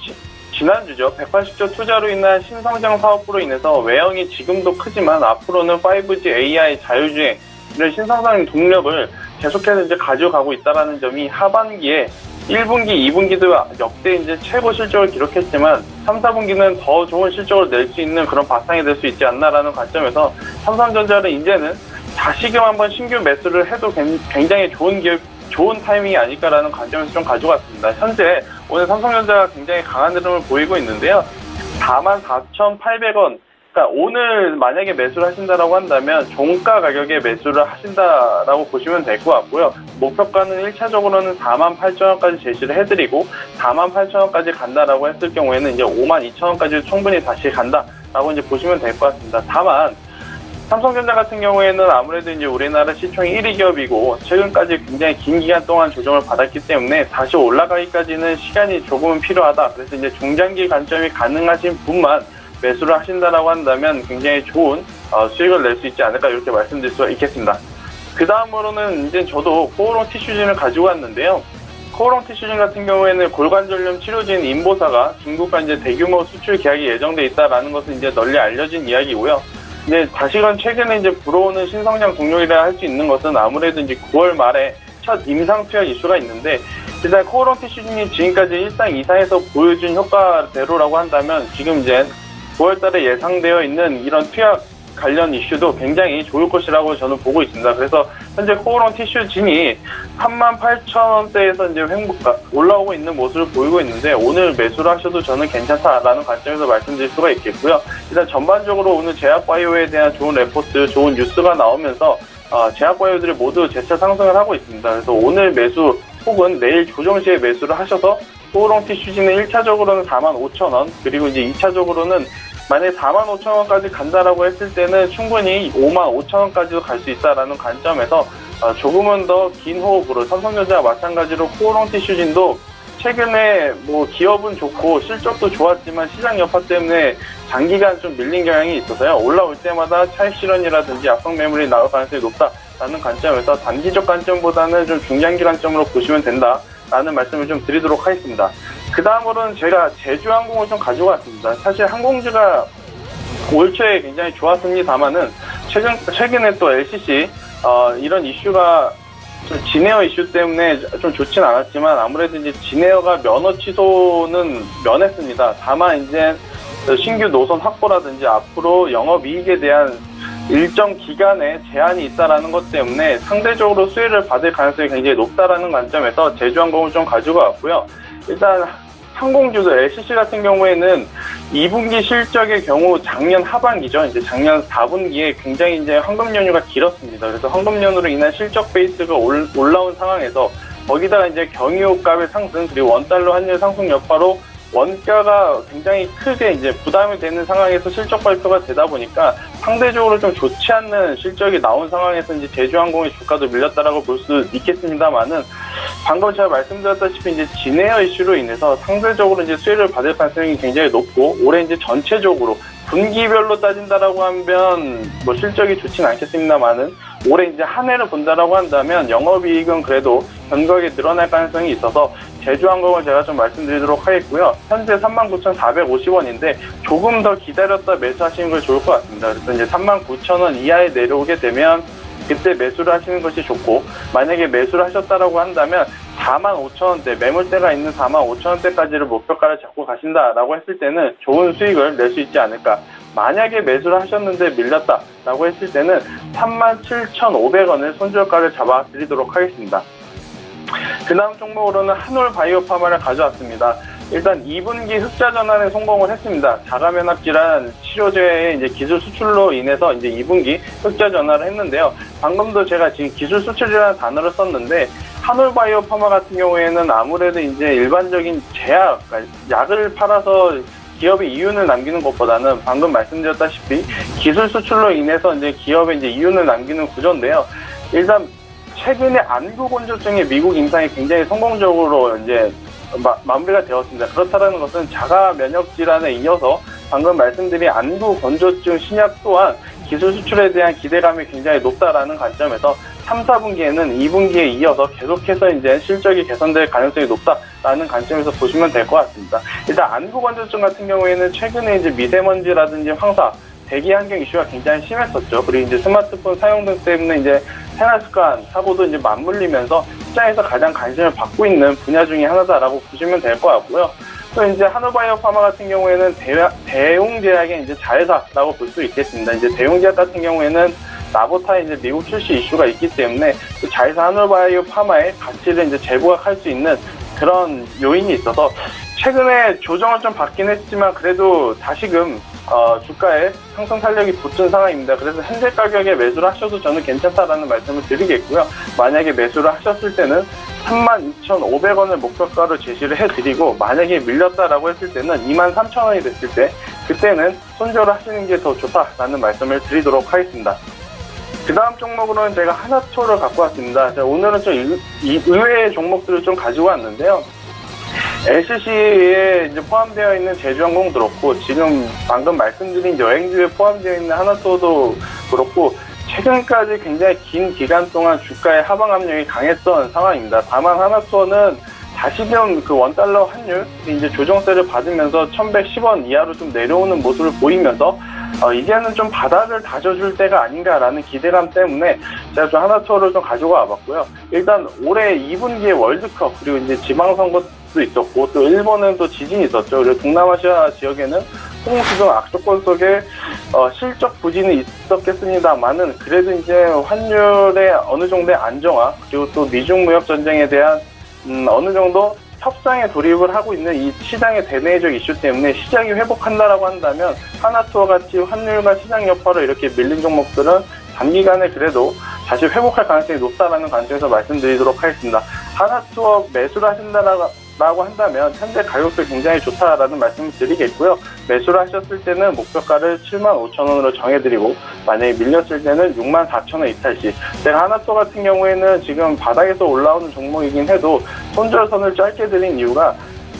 지난주죠. 180조 투자로 인한 신성장 사업으로 인해서 외형이 지금도 크지만 앞으로는 5G, AI, 자율주행을 신성장 동력을 계속해서 이제 가져가고 있다라는 점이 하반기에 1분기, 2분기도 역대 이제 최고 실적을 기록했지만 3, 4분기는 더 좋은 실적을 낼 수 있는 그런 바탕이 될 수 있지 않나라는 관점에서 삼성전자는 이제는 다시금 한번 신규 매수를 해도 굉장히 좋은 타이밍이 아닐까라는 관점에서 좀 가져갔습니다. 현재 오늘 삼성전자가 굉장히 강한 흐름을 보이고 있는데요. 44,800원. 그러니까 오늘 만약에 매수를 하신다라고 한다면 종가 가격에 매수를 하신다라고 보시면 될 것 같고요. 목표가는 1차적으로는 48,000원까지 제시를 해드리고 48,000원까지 간다라고 했을 경우에는 이제 52,000원까지 충분히 다시 간다라고 이제 보시면 될 것 같습니다. 다만 삼성전자 같은 경우에는 아무래도 이제 우리나라 시총이 1위 기업이고 최근까지 굉장히 긴 기간 동안 조정을 받았기 때문에 다시 올라가기까지는 시간이 조금은 필요하다. 그래서 이제 중장기 관점이 가능하신 분만 매수를 하신다라고 한다면 굉장히 좋은 수익을 낼 수 있지 않을까 이렇게 말씀드릴 수가 있겠습니다. 그 다음으로는 이제 저도 코오롱 티슈진을 가지고 왔는데요. 코오롱 티슈진 같은 경우에는 골관절염 치료제인 인보사가 중국과 이제 대규모 수출 계약이 예정돼 있다라는 것은 이제 널리 알려진 이야기고요. 이제 다시금 최근에 이제 불어오는 신성장 동력이라 할 수 있는 것은 아무래도 이제 9월 말에 첫 임상 투약 이슈가 있는데, 일단 코오롱 티슈진이 지금까지 일상 이상에서 보여준 효과대로라고 한다면 지금 이제 9월달에 예상되어 있는 이런 투약 관련 이슈도 굉장히 좋을 것이라고 저는 보고 있습니다. 그래서 현재 코오롱 티슈진이 38,000원대에서 이제 올라오고 있는 모습을 보이고 있는데, 오늘 매수를 하셔도 저는 괜찮다라는 관점에서 말씀드릴 수가 있겠고요. 일단 전반적으로 오늘 제약바이오에 대한 좋은 레포트, 좋은 뉴스가 나오면서 제약바이오들이 모두 재차 상승을 하고 있습니다. 그래서 오늘 매수 혹은 내일 조정 시에 매수를 하셔서 코오롱 티슈진은 1차적으로는 45,000원, 그리고 이제 2차적으로는 만약에 45,000원까지 간다라고 했을 때는 충분히 55,000원까지도 갈 수 있다라는 관점에서 조금은 더 긴 호흡으로 삼성전자와 마찬가지로 코오롱 티슈진도 최근에 뭐 기업은 좋고 실적도 좋았지만 시장 여파 때문에 장기간 좀 밀린 경향이 있어서요. 올라올 때마다 차익 실현이라든지 악성 매물이 나올 가능성이 높다라는 관점에서 단기적 관점보다는 좀 중장기 관점으로 보시면 된다라는 말씀을 좀 드리도록 하겠습니다. 그 다음으로는 제가 제주항공을 좀 가지고 왔습니다. 사실 항공주가 올 초에 굉장히 좋았습니다만은 최근에 또 LCC 이런 이슈가 좀 진에어 이슈 때문에 좀 좋진 않았지만 아무래도 이제 진에어가 면허 취소는 면했습니다. 다만 이제 신규 노선 확보라든지 앞으로 영업이익에 대한 일정 기간에 제한이 있다라는 것 때문에 상대적으로 수혜를 받을 가능성이 굉장히 높다라는 관점에서 제주항공을 좀 가지고 왔고요. 일단 항공주도 LCC 같은 경우에는 2분기 실적의 경우 작년 하반기죠. 이제 작년 4분기에 굉장히 이제 황금 연휴가 길었습니다. 그래서 황금 연휴로 인한 실적 베이스가 올라온 상황에서 거기다가 이제 경유 값의 상승 그리고 원달러 환율 상승 여파로 원가가 굉장히 크게 이제 부담이 되는 상황에서 실적 발표가 되다 보니까 상대적으로 좀 좋지 않는 실적이 나온 상황에서 이제 제주항공의 주가도 밀렸다라고 볼 수 있겠습니다만은 방금 제가 말씀드렸다시피 이제 진에어 이슈로 인해서 상대적으로 이제 수혜를 받을 가능성이 굉장히 높고 올해 이제 전체적으로 분기별로 따진다라고 하면 뭐 실적이 좋지는 않겠습니다만은 올해 이제 한 해를 본다라고 한다면 영업이익은 그래도 견고하게 늘어날 가능성이 있어서 제주항공을 제가 좀 말씀드리도록 하겠고요. 현재 39,450원인데 조금 더 기다렸다 매수하시는 게 좋을 것 같습니다. 그래서 이제 39,000원 이하에 내려오게 되면 그때 매수를 하시는 것이 좋고, 만약에 매수를 하셨다라고 한다면 45,000원대, 매물대가 있는 45,000원대까지를 목표가를 잡고 가신다라고 했을 때는 좋은 수익을 낼 수 있지 않을까. 만약에 매수를 하셨는데 밀렸다라고 했을 때는 37,500원을 손절가를 잡아 드리도록 하겠습니다. 그 다음 종목으로는 한올바이오파마를 가져왔습니다. 일단 2분기 흑자 전환에 성공을 했습니다. 자가면역 질환 치료제의 이제 기술 수출로 인해서 이제 2분기 흑자 전환을 했는데요. 방금도 제가 지금 기술 수출이라는 단어를 썼는데 한올바이오파마 같은 경우에는 아무래도 이제 일반적인 제약, 약을 팔아서 기업이 이윤을 남기는 것보다는 방금 말씀드렸다시피 기술 수출로 인해서 이제 기업에 이제 이윤을 남기는 구조인데요. 일단 최근에 안구건조증의 미국 임상이 굉장히 성공적으로 이제 마무리가 되었습니다. 그렇다는 것은 자가 면역 질환에 이어서 방금 말씀드린 안구건조증 신약 또한 기술 수출에 대한 기대감이 굉장히 높다라는 관점에서 3, 4분기에는 2분기에 이어서 계속해서 이제 실적이 개선될 가능성이 높다라는 관점에서 보시면 될 것 같습니다. 일단 안구건조증 같은 경우에는 최근에 이제 미세먼지라든지 황사, 대기 환경 이슈가 굉장히 심했었죠. 그리고 이제 스마트폰 사용 등 때문에 이제 생활 습관 사고도 이제 맞물리면서 시장에서 가장 관심을 받고 있는 분야 중에 하나다라고 보시면 될 것 같고요. 또 이제 한올바이오파마 같은 경우에는 대용제약의 이제 자회사라고 볼 수 있겠습니다. 이제 대용제약 같은 경우에는 나보타의 이제 미국 출시 이슈가 있기 때문에 자회사 한올바이오파마의 가치를 이제 재부각할 수 있는 그런 요인이 있어서 최근에 조정을 좀 받긴 했지만 그래도 다시금 주가에 상승 탄력이 붙은 상황입니다. 그래서 현재 가격에 매수를 하셔도 저는 괜찮다라는 말씀을 드리겠고요. 만약에 매수를 하셨을 때는 32,500원을 목표가로 제시를 해드리고 만약에 밀렸다라고 했을 때는 23,000원이 됐을 때 그때는 손절을 하시는 게 더 좋다라는 말씀을 드리도록 하겠습니다. 그 다음 종목으로는 제가 하나투어를 갖고 왔습니다. 오늘은 좀 의외의 종목들을 좀 가지고 왔는데요. LCC에 이제 포함되어 있는 제주항공 그렇고 지금 방금 말씀드린 여행주에 포함되어 있는 하나투어도 그렇고 최근까지 굉장히 긴 기간 동안 주가의 하방 압력이 강했던 상황입니다. 다만 하나투어는 다시금 그 원달러 환율 이제 조정세를 받으면서 1,110원 이하로 좀 내려오는 모습을 보이면서 이제는 좀 바닥을 다져줄 때가 아닌가라는 기대감 때문에 제가 좀 하나투어를 좀 가지고 와봤고요. 일단 올해 2분기에 월드컵 그리고 이제 지방선거도 있었고 또 일본은 또 지진이 있었죠. 그리고 동남아시아 지역에는 홍수 등 악조건 속에 실적 부진이 있었겠습니다만은 그래도 이제 환율의 어느 정도의 안정화 그리고 또 미중 무역 전쟁에 대한 어느 정도 협상에 돌입을 하고 있는 이 시장의 대내적 이슈 때문에 시장이 회복한다라고 한다면 하나투어 같이 환율과 시장 여파로 이렇게 밀린 종목들은 단기간에 그래도 다시 회복할 가능성이 높다라는 관점에서 말씀드리도록 하겠습니다. 하나투어 매수를 하신다라고 한다면 현재 가격도 굉장히 좋다라는 말씀을 드리겠고요. 매수를 하셨을 때는 목표가를 75,000원으로 정해드리고 만약에 밀렸을 때는 64,000원 이탈시. 제가 하나투어 같은 경우에는 지금 바닥에서 올라오는 종목이긴 해도 손절선을 짧게 드린 이유가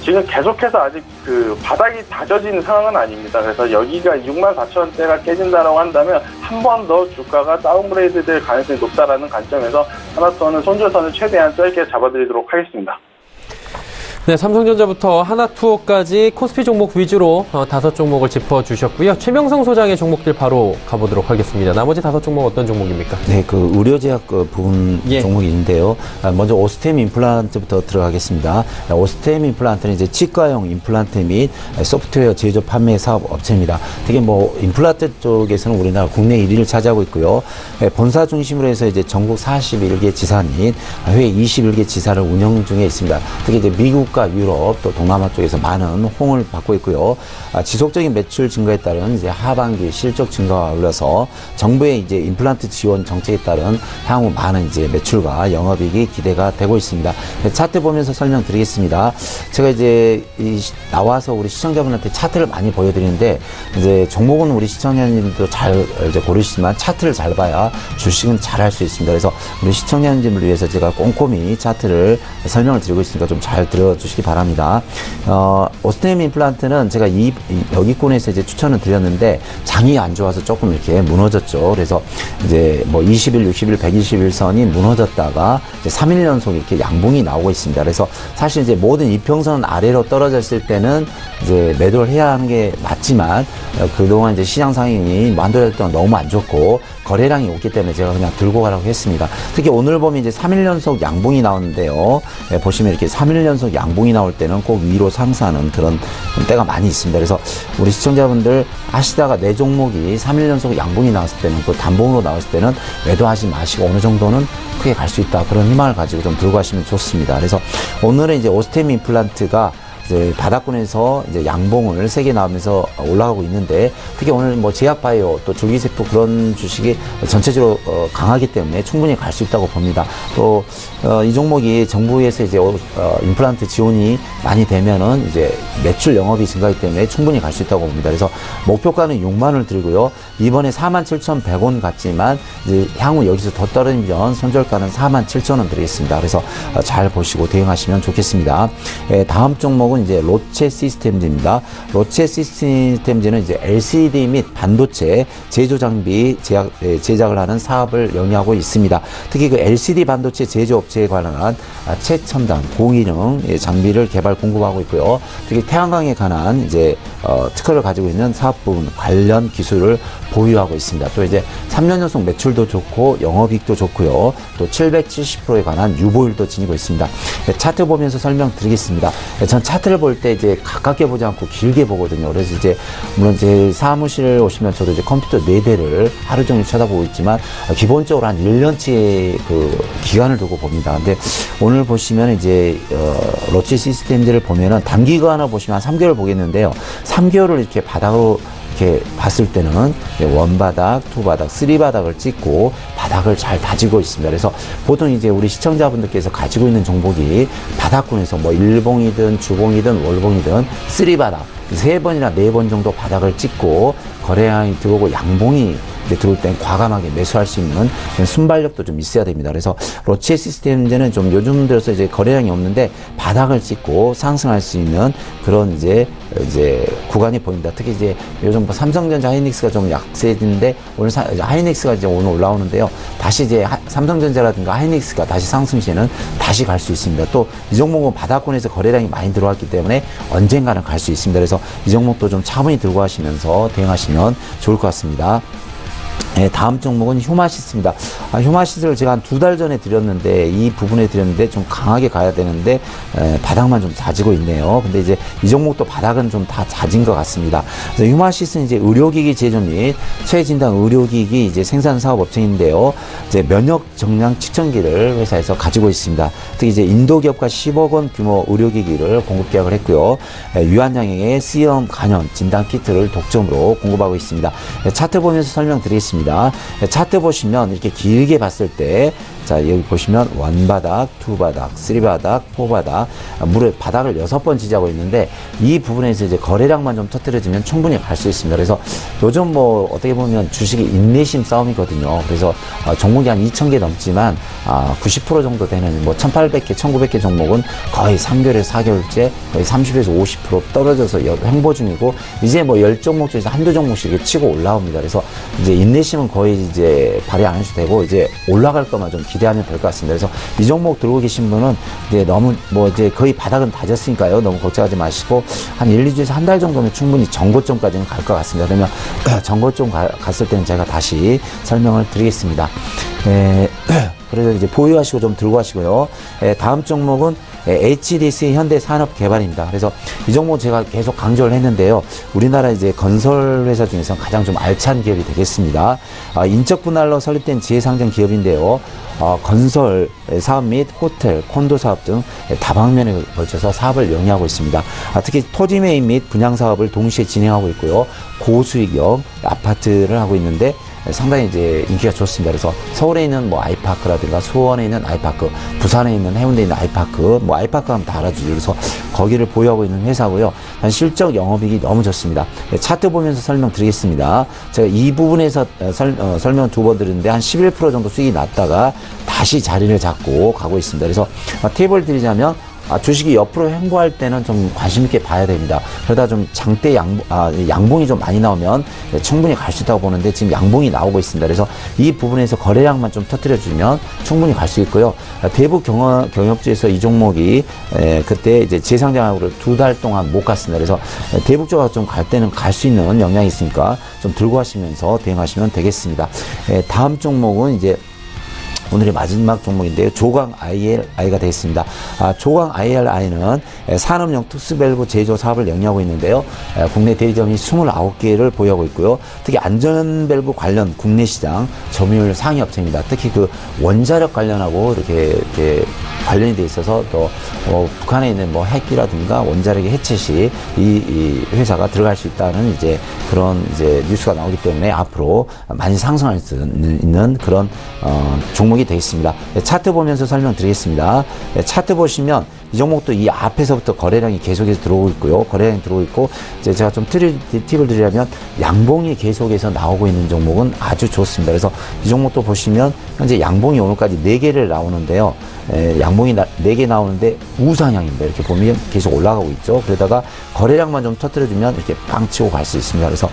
지금 계속해서 아직 그 바닥이 다져지는 상황은 아닙니다. 그래서 여기가 64,000원대가 깨진다라고 한다면 한 번 더 주가가 다운그레이드 될 가능성이 높다라는 관점에서 하나투어는 손절선을 최대한 짧게 잡아드리도록 하겠습니다. 네, 삼성전자부터 하나투어까지 코스피 종목 위주로 5종목을 짚어주셨고요. 최명성 소장의 종목들 바로 가보도록 하겠습니다. 나머지 5종목 어떤 종목입니까? 네, 그 의료제약 부분 종목이 있는데요. 먼저 오스템 임플란트부터 들어가겠습니다. 오스템 임플란트는 이제 치과용 임플란트 및 소프트웨어 제조 판매 사업 업체입니다. 특히 뭐 임플란트 쪽에서는 우리나라 국내 1위를 차지하고 있고요. 본사 중심으로 해서 이제 전국 41개 지사 및 해외 21개 지사를 운영 중에 있습니다. 특히 이제 미국 유럽 또 동남아 쪽에서 많은 호응을 받고 있고요. 지속적인 매출 증가에 따른 이제 하반기 실적 증가가 올려서 정부의 이제 임플란트 지원 정책에 따른 향후 많은 이제 매출과 영업이익이 기대가 되고 있습니다. 차트 보면서 설명드리겠습니다. 제가 이제 나와서 우리 시청자분한테 차트를 많이 보여드리는데 이제 종목은 우리 시청자님도 잘 이제 고르시지만 차트를 잘 봐야 주식은 잘 할 수 있습니다. 그래서 우리 시청자님들을 위해서 제가 꼼꼼히 차트를 설명을 드리고 있으니까 좀 잘 들어주시기 바랍니다. 오스템 임플란트는 제가 여기권에서 이제 추천을 드렸는데 장이 안 좋아서 조금 이렇게 무너졌죠. 그래서 이제 뭐 20일, 60일, 120일 선이 무너졌다가 이제 3일 연속 이렇게 양봉이 나오고 있습니다. 그래서 사실 이제 모든 이평선 아래로 떨어졌을 때는 이제 매도를 해야 하는 게 맞지만 그동안 이제 시장 상황이 만들어질 동안 너무 안 좋고 거래량이 없기 때문에 제가 그냥 들고 가라고 했습니다. 특히 오늘 보면 이제 3일 연속 양봉이 나오는데요. 보시면 이렇게 3일 연속 양봉이 나올 때는 꼭 위로 상승하는 그런 때가 많이 있습니다. 그래서 우리 시청자분들 하시다가 내 종목이 3일 연속 양봉이 나왔을 때는 그 단봉으로 나왔을 때는 매도하지 마시고 어느 정도는 크게 갈 수 있다. 그런 희망을 가지고 좀 들고 가시면 좋습니다. 그래서 오늘은 이제 오스템 임플란트가 이제 바닥권에서 이제 양봉을 3개 나오면서 올라가고 있는데 특히 오늘 뭐 제약바이오 또 줄기세포 그런 주식이 전체적으로 강하기 때문에 충분히 갈 수 있다고 봅니다. 또 이 종목이 정부에서 이제 임플란트 지원이 많이 되면은 이제 매출 영업이 증가하기 때문에 충분히 갈 수 있다고 봅니다. 그래서 목표가는 6만 원을 드리고요. 이번에 47,100원 갔지만 이제 향후 여기서 더 떨어지면 손절가는 47,000원 드리겠습니다. 그래서 잘 보시고 대응하시면 좋겠습니다. 다음 종목은 이제 로체 시스템즈입니다. 로체 시스템즈는 이제 LCD 및 반도체 제조 장비 제작을 하는 사업을 영위하고 있습니다. 특히 그 LCD 반도체 제조업체에 관한 최첨단 고기능 장비를 개발 공급하고 있고요. 특히 태양광에 관한 이제 특허를 가지고 있는 사업 부분 관련 기술을 보유하고 있습니다. 또 이제 3년 연속 매출도 좋고 영업이익도 좋고요. 또 770%에 관한 유보율도 지니고 있습니다. 차트 보면서 설명드리겠습니다. 전 차트를 볼 때 이제 가깝게 보지 않고 길게 보거든요. 그래서 이제 물론 제 사무실 오시면 저도 이제 컴퓨터 4대를 하루 종일 쳐다보고 있지만 기본적으로 한 1년치 그 기간을 두고 봅니다. 근데 오늘 보시면 이제 로체 시스템들을 보면은 단기간을 보시면 한 3개월 보겠는데요. 3개월을 이렇게 바닥으로 이렇게 봤을 때는 원바닥, 투바닥, 쓰리바닥을 찍고 바닥을 잘 다지고 있습니다. 그래서 보통 이제 우리 시청자분들께서 가지고 있는 종목이 바닥권에서 뭐 일봉이든 주봉이든 월봉이든 쓰리바닥 3번이나 4번 정도 바닥을 찍고 거래량이 들어오고 양봉이 들어올 땐 과감하게 매수할 수 있는 순발력도 좀 있어야 됩니다. 그래서 로치의 시스템제는 좀 요즘 들어서 이제 거래량이 없는데 바닥을 찍고 상승할 수 있는 그런 이제 구간이 보입니다. 특히 이제 요즘 뭐 삼성전자, 하이닉스가 좀 약세인데 오늘 하이닉스가 이제 오늘 올라오는데요. 다시 이제 삼성전자라든가 하이닉스가 다시 상승 시에는 다시 갈 수 있습니다. 또 이 종목은 바닥권에서 거래량이 많이 들어왔기 때문에 언젠가는 갈 수 있습니다. 그래서 이 종목도 좀 차분히 들고 가시면서 대응하시면 좋을 것 같습니다. 네, 다음 종목은 휴마시스입니다. 휴마시스를 제가 한 2달 전에 드렸는데, 이 부분에 드렸는데 좀 강하게 가야 되는데 바닥만 좀 다지고 있네요. 근데 이제 이 종목도 바닥은 좀 다 다진 것 같습니다. 그래서 휴마시스는 이제 의료기기 제조 및 최진단 의료기기 이제 생산 사업 업체인데요. 이제 면역 정량 측정기를 회사에서 가지고 있습니다. 특히 이제 인도 기업과 10억 원 규모 의료기기를 공급 계약을 했고요. 유한양에게 C염 간염 진단 키트를 독점으로 공급하고 있습니다. 차트 보면서 설명드리겠습니다. 차트 보시면 이렇게 길게 봤을 때, 자, 여기 보시면 1바닥, 2바닥, 3바닥, 4바닥, 무려 바닥을 6번 지지하고 있는데, 이 부분에서 이제 거래량만 좀 터뜨려지면 충분히 갈 수 있습니다. 그래서 요즘 뭐 어떻게 보면 주식이 인내심 싸움이거든요. 그래서 종목이 한 2,000개 넘지만 90% 정도 되는 뭐 1,800개, 1,900개 종목은 거의 3개월에서 4개월째 거의 30에서 50% 떨어져서 횡보 중이고, 이제 뭐 10종목 중에서 한두 종목씩 이렇게 치고 올라옵니다. 그래서 이제 인내심은 거의 이제 발휘 안 해도 되고, 이제 올라갈 것만 좀 기대하면 될 것 같습니다. 그래서 이 종목 들고 계신 분은 이제 너무 뭐 이제 거의 바닥은 다졌으니까요. 너무 걱정하지 마시고 한 1, 2주에서 한 달 정도면 충분히 전고점까지는 갈 것 같습니다. 그러면 전고점 갔을 때는 제가 다시 설명을 드리겠습니다. 그래서 이제 보유하시고 좀 들고 가시고요. 다음 종목은 HDC 현대산업개발입니다. 그래서 이 종목 제가 계속 강조를 했는데요. 우리나라 이제 건설 회사 중에서 가장 좀 알찬 기업이 되겠습니다. 인적 분할로 설립된 지혜상장 기업인데요. 건설 사업 및 호텔, 콘도 사업 등 다방면에 걸쳐서 사업을 영위하고 있습니다. 특히 토지 매입 및 분양 사업을 동시에 진행하고 있고요. 고수익형 아파트를 하고 있는데 상당히 이제 인기가 좋습니다. 그래서 서울에 있는 뭐 아이파크라든가 수원에 있는 아이파크, 부산에 있는 해운대에 있는 아이파크, 뭐 아이파크 하면 다 알아주죠. 그래서 거기를 보유하고 있는 회사고요. 실적 영업이익이 너무 좋습니다. 차트 보면서 설명드리겠습니다. 제가 이 부분에서 설명 2번 드렸는데 한 11% 정도 수익이 났다가 다시 자리를 잡고 가고 있습니다. 그래서 팁을 드리자면 주식이 옆으로 횡보할 때는 좀 관심 있게 봐야 됩니다. 그러다 좀 장대 양봉이 좀 많이 나오면 충분히 갈 수 있다고 보는데 지금 양봉이 나오고 있습니다. 그래서 이 부분에서 거래량만 좀 터뜨려주면 충분히 갈 수 있고요. 대북 경협주에서 이 종목이 그때 이제 재상장하고 2달 동안 못 갔습니다. 그래서 대북 쪽으로 좀 갈 때는 갈 수 있는 영향이 있으니까 좀 들고 가시면서 대응하시면 되겠습니다. 다음 종목은 이제 오늘의 마지막 종목인데요. 조광 ILI가 되겠습니다. 조광 ILI는 산업용 특수밸브 제조 사업을 영위하고 있는데요. 국내 대리점이 29개를 보유하고 있고요. 특히 안전밸브 관련 국내 시장 점유율 상위 업체입니다. 특히 그 원자력 관련하고 이렇게 관련이 돼 있어서 또 북한에 있는 뭐 핵이라든가 원자력의 해체 시 이 회사가 들어갈 수 있다는 이제 그런 이제 뉴스가 나오기 때문에 앞으로 많이 상승할 수 있는 그런 종목이 되겠습니다. 차트 보면서 설명드리겠습니다. 차트 보시면 이 종목도 이 앞에서부터 거래량이 계속해서 들어오고 있고요. 거래량이 들어오고 있고, 이제 제가 좀 팁을 드리자면 양봉이 계속해서 나오고 있는 종목은 아주 좋습니다. 그래서 이 종목도 보시면 현재 양봉이 오늘까지 4개를 나오는데요. 양봉이 4개 나오는데 우상향입니다. 이렇게 보면 계속 올라가고 있죠. 그러다가 거래량만 좀 터뜨려주면 이렇게 빵 치고 갈 수 있습니다. 그래서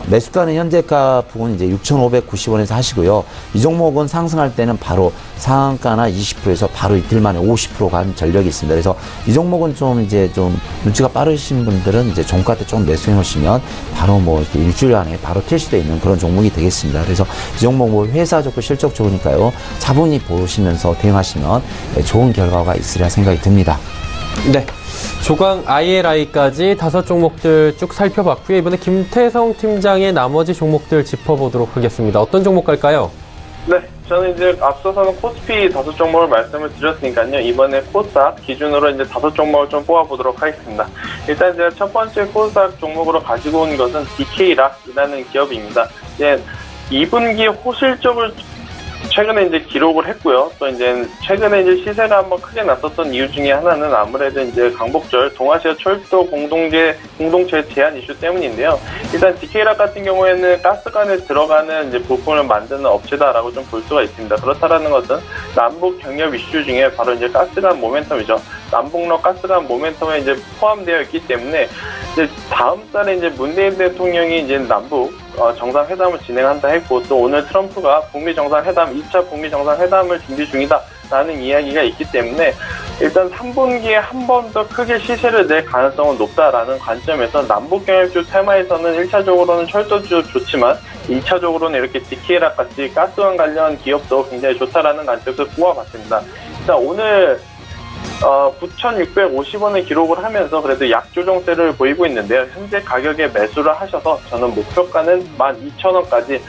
매수가는 현재가 부분 이제 6,590원에서 하시고요. 이 종목은 상승할 때는 바로 상한가나 20%에서 바로 이틀 만에 50% 간 전력이 있습니다. 그래서 이 종목은 좀 이제 좀 눈치가 빠르신 분들은 이제 종가 때 좀 매수해 놓으시면 바로 뭐 이렇게 일주일 안에 바로 퇴시되어 있는 그런 종목이 되겠습니다. 그래서 이 종목 뭐 회사 좋고 실적 좋으니까요. 차분히 보시면서 대응하시면 좋은 결과가 있으리라 생각이 듭니다. 네. 조광 ILI까지 5종목들 쭉 살펴봤고요. 이번에 김태성 팀장의 나머지 종목들 짚어보도록 하겠습니다. 어떤 종목 갈까요? 네, 저는 이제 앞서서는 코스피 5종목을 말씀을 드렸으니까요. 이번에 코스닥 기준으로 이제 5종목을 좀 뽑아보도록 하겠습니다. 일단 제가 첫 번째 코스닥 종목으로 가지고 온 것은 DK락이라는 기업입니다. 이제 2분기 호실적을 최근에 이제 기록을 했고요. 또 이제 최근에 이제 시세가 한번 크게 났었던 이유 중에 하나는 아무래도 이제 광복절 동아시아 철도 공동체 제한 이슈 때문인데요. 일단 DK락 같은 경우에는 가스관에 들어가는 이제 부품을 만드는 업체다라고 좀 볼 수가 있습니다. 그렇다라는 것은 남북 경협 이슈 중에 바로 이제 가스관 모멘텀이죠. 남북로 가스관 모멘텀에 이제 포함되어 있기 때문에 이제 다음 달에 이제 문재인 대통령이 이제 남북 정상회담을 진행한다 했고, 또 오늘 트럼프가 북미 정상회담 2차 북미 정상회담을 준비 중이다라는 이야기가 있기 때문에 일단 3분기에 한 번 더 크게 시세를 낼 가능성은 높다라는 관점에서 남북 경협주 테마에서는 1차적으로는 철도주 좋지만 2차적으로는 이렇게 DK락 같이 가스관 관련 기업도 굉장히 좋다라는 관점에서 꼽아봤습니다. 일단 오늘 9,650원을 기록을 하면서 그래도 약조정세를 보이고 있는데요. 현재 가격에 매수를 하셔서 저는 목표가는 12,000원까지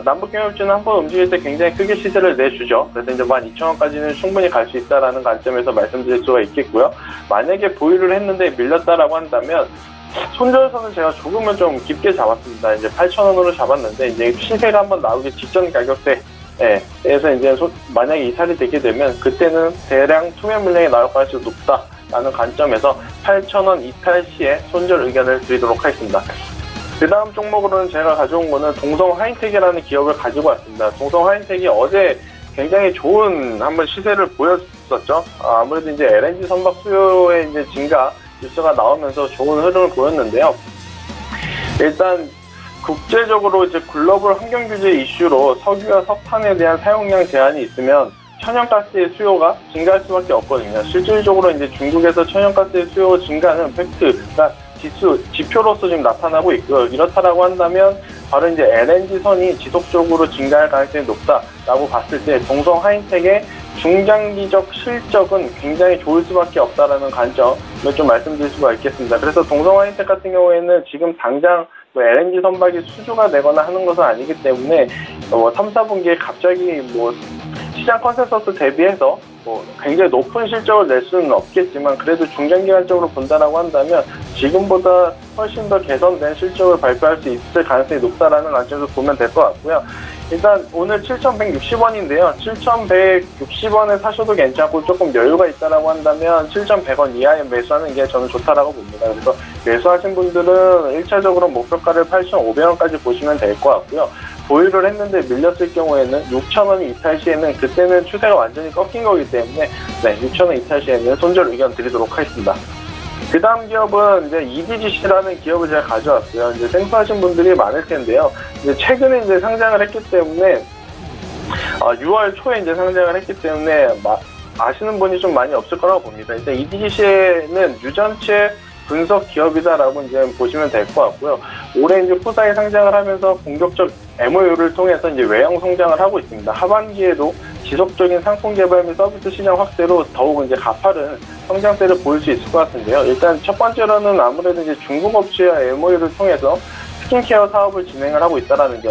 남북경협주는 한번 움직일 때 굉장히 크게 시세를 내주죠. 그래서 이제 12,000원까지는 충분히 갈 수 있다라는 관점에서 말씀드릴 수가 있겠고요. 만약에 보유를 했는데 밀렸다라고 한다면 손절선은 제가 조금은 좀 깊게 잡았습니다. 이제 8,000원으로 잡았는데 이제 시세가 한번 나오기 직전 가격대 그래서 이제 만약에 이탈이 되게 되면 그때는 대량 투매 물량이 나올 가능성이 높다라는 관점에서 8,000원 이탈 시에 손절 의견을 드리도록 하겠습니다. 그 다음 종목으로는 제가 가져온 거는 동성 하이텍이라는 기업을 가지고 왔습니다. 동성 하이텍이 어제 굉장히 좋은 한번 시세를 보였었죠. 아무래도 이제 LNG 선박 수요의 이제 증가 뉴스가 나오면서 좋은 흐름을 보였는데요. 일단 국제적으로 이제 글로벌 환경 규제 이슈로 석유와 석탄에 대한 사용량 제한이 있으면 천연가스의 수요가 증가할 수밖에 없거든요. 실질적으로 이제 중국에서 천연가스의 수요 증가는 팩트가 지표로서 지금 나타나고 있고요. 이렇다라고 한다면 바로 이제 LNG 선이 지속적으로 증가할 가능성이 높다라고 봤을 때 동성 하이텍의 중장기적 실적은 굉장히 좋을 수밖에 없다라는 관점을 좀 말씀드릴 수가 있겠습니다. 그래서 동성 하이텍 같은 경우에는 지금 당장 LNG 선박이 수주가 되거나 하는 것은 아니기 때문에 3, 4분기에 갑자기 시장 컨센서스 대비해서 굉장히 높은 실적을 낼 수는 없겠지만 그래도 중장기간적으로 본다라고 한다면 지금보다 훨씬 더 개선된 실적을 발표할 수 있을 가능성이 높다라는 관점에서 보면 될 것 같고요. 일단 오늘 7,160원인데요. 7,160원에 사셔도 괜찮고 조금 여유가 있다라고 한다면 7,100원 이하에 매수하는 게 저는 좋다라고 봅니다. 그래서 매수하신 분들은 1차적으로 목표가를 8,500원까지 보시면 될 것 같고요. 보유를 했는데 밀렸을 경우에는 6,000원이 이탈 시에는 그때는 추세가 완전히 꺾인 거기 때문에 6,000원 이탈 시에는 손절 의견 드리도록 하겠습니다. 그 다음 기업은 이제 EDGC라는 기업을 제가 가져왔어요. 이제 생소하신 분들이 많을 텐데요. 이제 최근에 이제 상장을 했기 때문에 6월 초에 이제 상장을 했기 때문에 아시는 분이 좀 많이 없을 거라고 봅니다. 일단 EDGC는 유전체 분석 기업이다라고 이제 보시면 될 것 같고요. 올해 이제 후사에 상장을 하면서 공격적 MOU를 통해서 이제 외형 성장을 하고 있습니다. 하반기에도 지속적인 상품 개발 및 서비스 시장 확대로 더욱 이제 가파른 성장세를 보일 수 있을 것 같은데요. 일단 첫 번째로는 아무래도 이제 중국 업체와 MOU를 통해서 스킨케어 사업을 진행을 하고 있다라는 게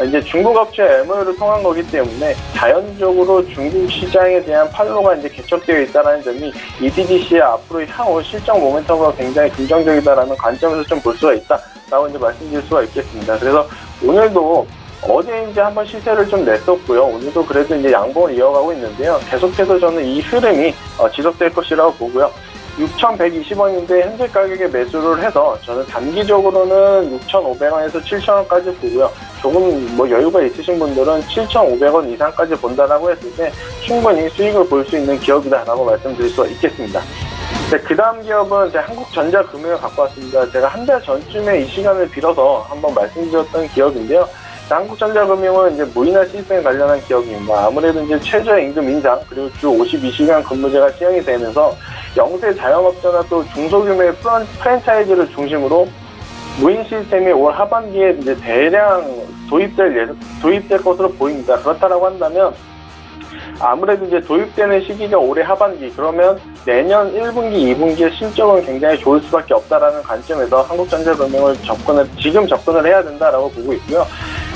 이제 중국 업체와 MOU를 통한 거기 때문에 자연적으로 중국 시장에 대한 판로가 이제 개척되어 있다라는 점이 EDGC의 앞으로의 향후 실적 모멘텀으로 굉장히 긍정적이다라는 관점에서 좀 볼 수가 있다라고 이제 말씀드릴 수가 있겠습니다. 그래서 오늘도 어제 이제 한번 시세를 좀 냈었고요. 오늘도 그래도 이제 양봉을 이어가고 있는데요. 계속해서 저는 이 흐름이 지속될 것이라고 보고요. 6,120원인데 현재 가격에 매수를 해서 저는 단기적으로는 6,500원에서 7,000원까지 보고요. 조금 여유가 있으신 분들은 7,500원 이상까지 본다라고 했을 때 충분히 수익을 볼 수 있는 기업이다라고 말씀드릴 수가 있겠습니다. 네, 그 다음 기업은 제가 한국전자금융을 갖고 왔습니다. 제가 한 달 전쯤에 이 시간을 빌어서 한번 말씀드렸던 기업인데요. 한국전자금융은 이제 무인화 시스템에 관련한 기업입니다. 아무래도 이제 최저임금 인상 그리고 주 52시간 근무제가 시행이 되면서 영세 자영업자나 또 중소규모의 프랜차이즈를 중심으로 무인 시스템이 올 하반기에 이제 대량 도입될 것으로 보입니다. 그렇다라고 한다면 아무래도 이제 도입되는 시기가 올해 하반기, 그러면 내년 1분기, 2분기의 실적은 굉장히 좋을 수밖에 없다라는 관점에서 한국전자금융을 지금 접근을 해야 된다라고 보고 있고요.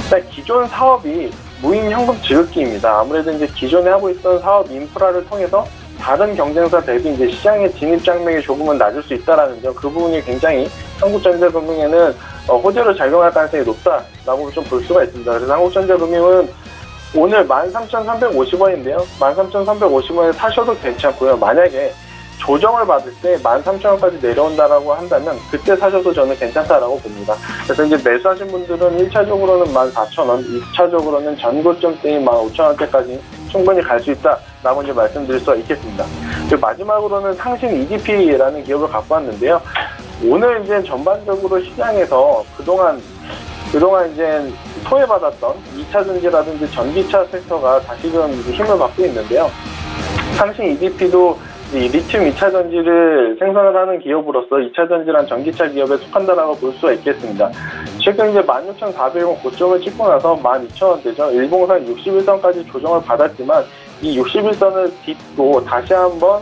일단 기존 사업이 무인 현금 지급기입니다. 아무래도 이제 기존에 하고 있던 사업 인프라를 통해서 다른 경쟁사 대비 이제 시장의 진입 장벽이 조금은 낮을 수 있다라는 점, 그 부분이 굉장히 한국전자금융에는 호재로 작용할 가능성이 높다라고 좀 볼 수가 있습니다. 그래서 한국전자금융은 오늘 13,350원인데요. 13,350원에 사셔도 괜찮고요. 만약에 조정을 받을 때 13,000원까지 내려온다라고 한다면 그때 사셔도 저는 괜찮다라고 봅니다. 그래서 이제 매수하신 분들은 1차적으로는 14,000원, 2차적으로는 전고점대인 15,000원대까지 충분히 갈 수 있다라고 이제 말씀드릴 수가 있겠습니다. 그리고 마지막으로는 상신 EDP라는 기업을 갖고 왔는데요. 오늘 이제 전반적으로 시장에서 그동안 이제 소외받았던 2차 전지라든지 전기차 섹터가 다시금 힘을 받고 있는데요. 상신 EDP도 이 리튬 2차 전지를 생산을 하는 기업으로서 2차 전지란 전기차 기업에 속한다라고 볼 수가 있겠습니다. 최근 이제 16,400원 고점을 찍고 나서 12,000원대죠. 일봉상 61선까지 조정을 받았지만 이 61선을 딛고 다시 한번